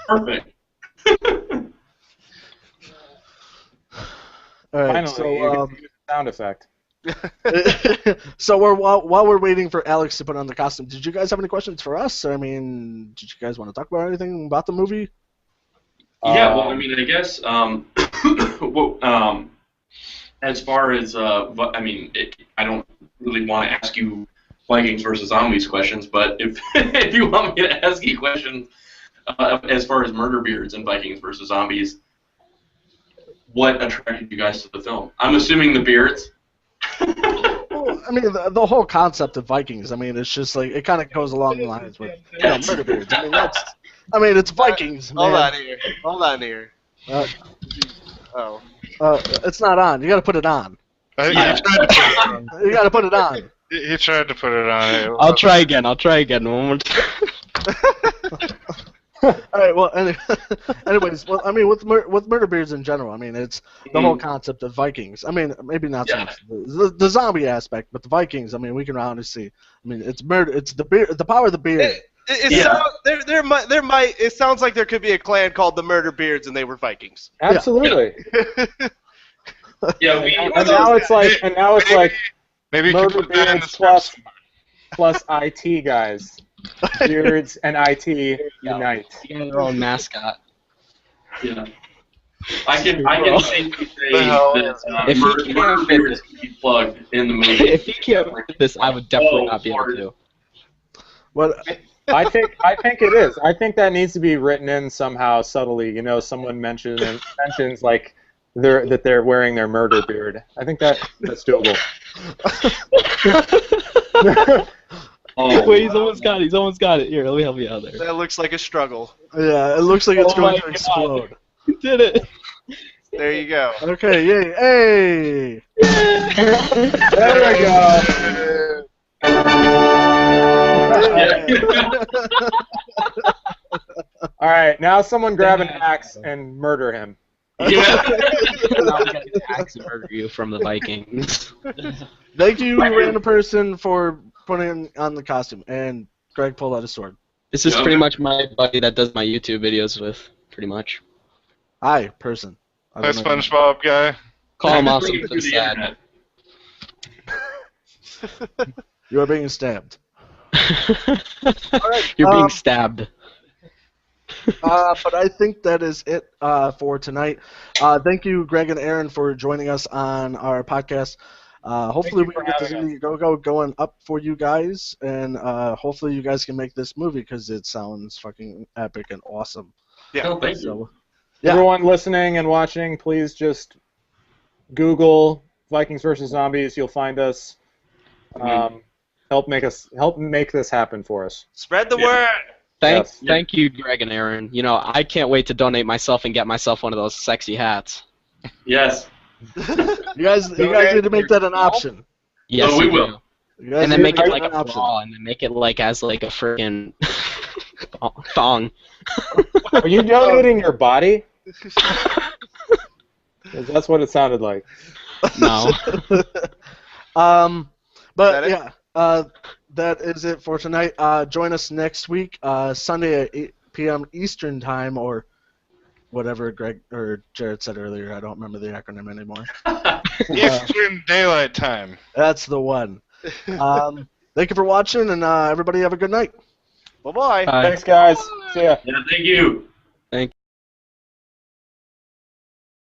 Perfect. All right, finally, sound effect. So while we're waiting for Alex to put on the costume, did you guys have any questions for us? I mean, did you guys want to talk about anything about the movie? Yeah, well, I mean, I guess as far as I don't really want to ask you Vikings versus Zombies questions, but if if you want me to ask you questions, as far as murder beards in Vikings versus Zombies, what attracted you guys to the film? I'm assuming the beards. Well, I mean, the whole concept of Vikings. I mean, it's just like it kind of goes along the lines with murder beards. I mean, it's Vikings, man. Hold on here. Uh, Oh. It's not on. You got to put it on. He tried to put it on. You got to put it on. He tried to put it on. I'll try again. One more time. All right. Well, anyways, well, I mean, with murder beards in general, I mean, it's the whole concept of Vikings. I mean, maybe not so much the zombie aspect, but the Vikings. I mean, we can honestly see. I mean, it's murder. It's the beard. The power of the beard. It sounds like there could be a clan called the Murder Beards, and they were Vikings. Absolutely. Yeah, And now it's like maybe you can murder put that in the beards script. plus IT guys. Beards and IT unite. You got your own mascot. Yeah. I can safely say that If he murder can't fit beards can be plugged in the movie. If he can't fit this, I would definitely not be able to. Well, I think it is. I think that needs to be written in somehow subtly. You know, someone mentions like they're wearing their murder beard. I think that's doable. Wait, he's almost got it. He's almost got it. Here, let me help you out there. That looks like a struggle. yeah, it looks like it's going to my explode. You did it. There you go. Okay, yay, hey! There we go. All right, now someone grab an axe and murder him. Yeah. Now we gotta get the axe and murder you from the Vikings. Thank you, random person, for putting on the costume. And Greg pulled out his sword. This is pretty much my buddy that does my YouTube videos with, pretty much. Hi, person. I Hi, don't know. SpongeBob guy. Call him also Bring it for through the the sad. internet. You are being stabbed. You're being stabbed. But I think that is it for tonight. Thank you, Greg and Aaron, for joining us on our podcast. Hopefully we can get this Indiegogo going up for you guys, and hopefully you guys can make this movie because it sounds fucking epic and awesome. Yeah. Oh, thank you. So, yeah. Everyone listening and watching, please just Google Vikings versus Zombies. You'll find us. Help make this happen for us. Spread the word. Thank you, Greg and Aaron. You know, I can't wait to donate myself and get myself one of those sexy hats. Yes. You guys need to make that an option. Yes, we you will. do. You guys And then need make to it make like that a an option. bra, and then make it like as like a freaking thong. Are you donating your body? 'Cause that's what it sounded like. No. But Is yeah, that is it for tonight. Join us next week, Sunday at 8 p.m. Eastern Time, or whatever Greg or Jared said earlier. I don't remember the acronym anymore. Eastern Daylight Time. That's the one. Thank you for watching, and everybody have a good night. Bye-bye. Bye. Thanks, guys. See ya. Yeah, thank you.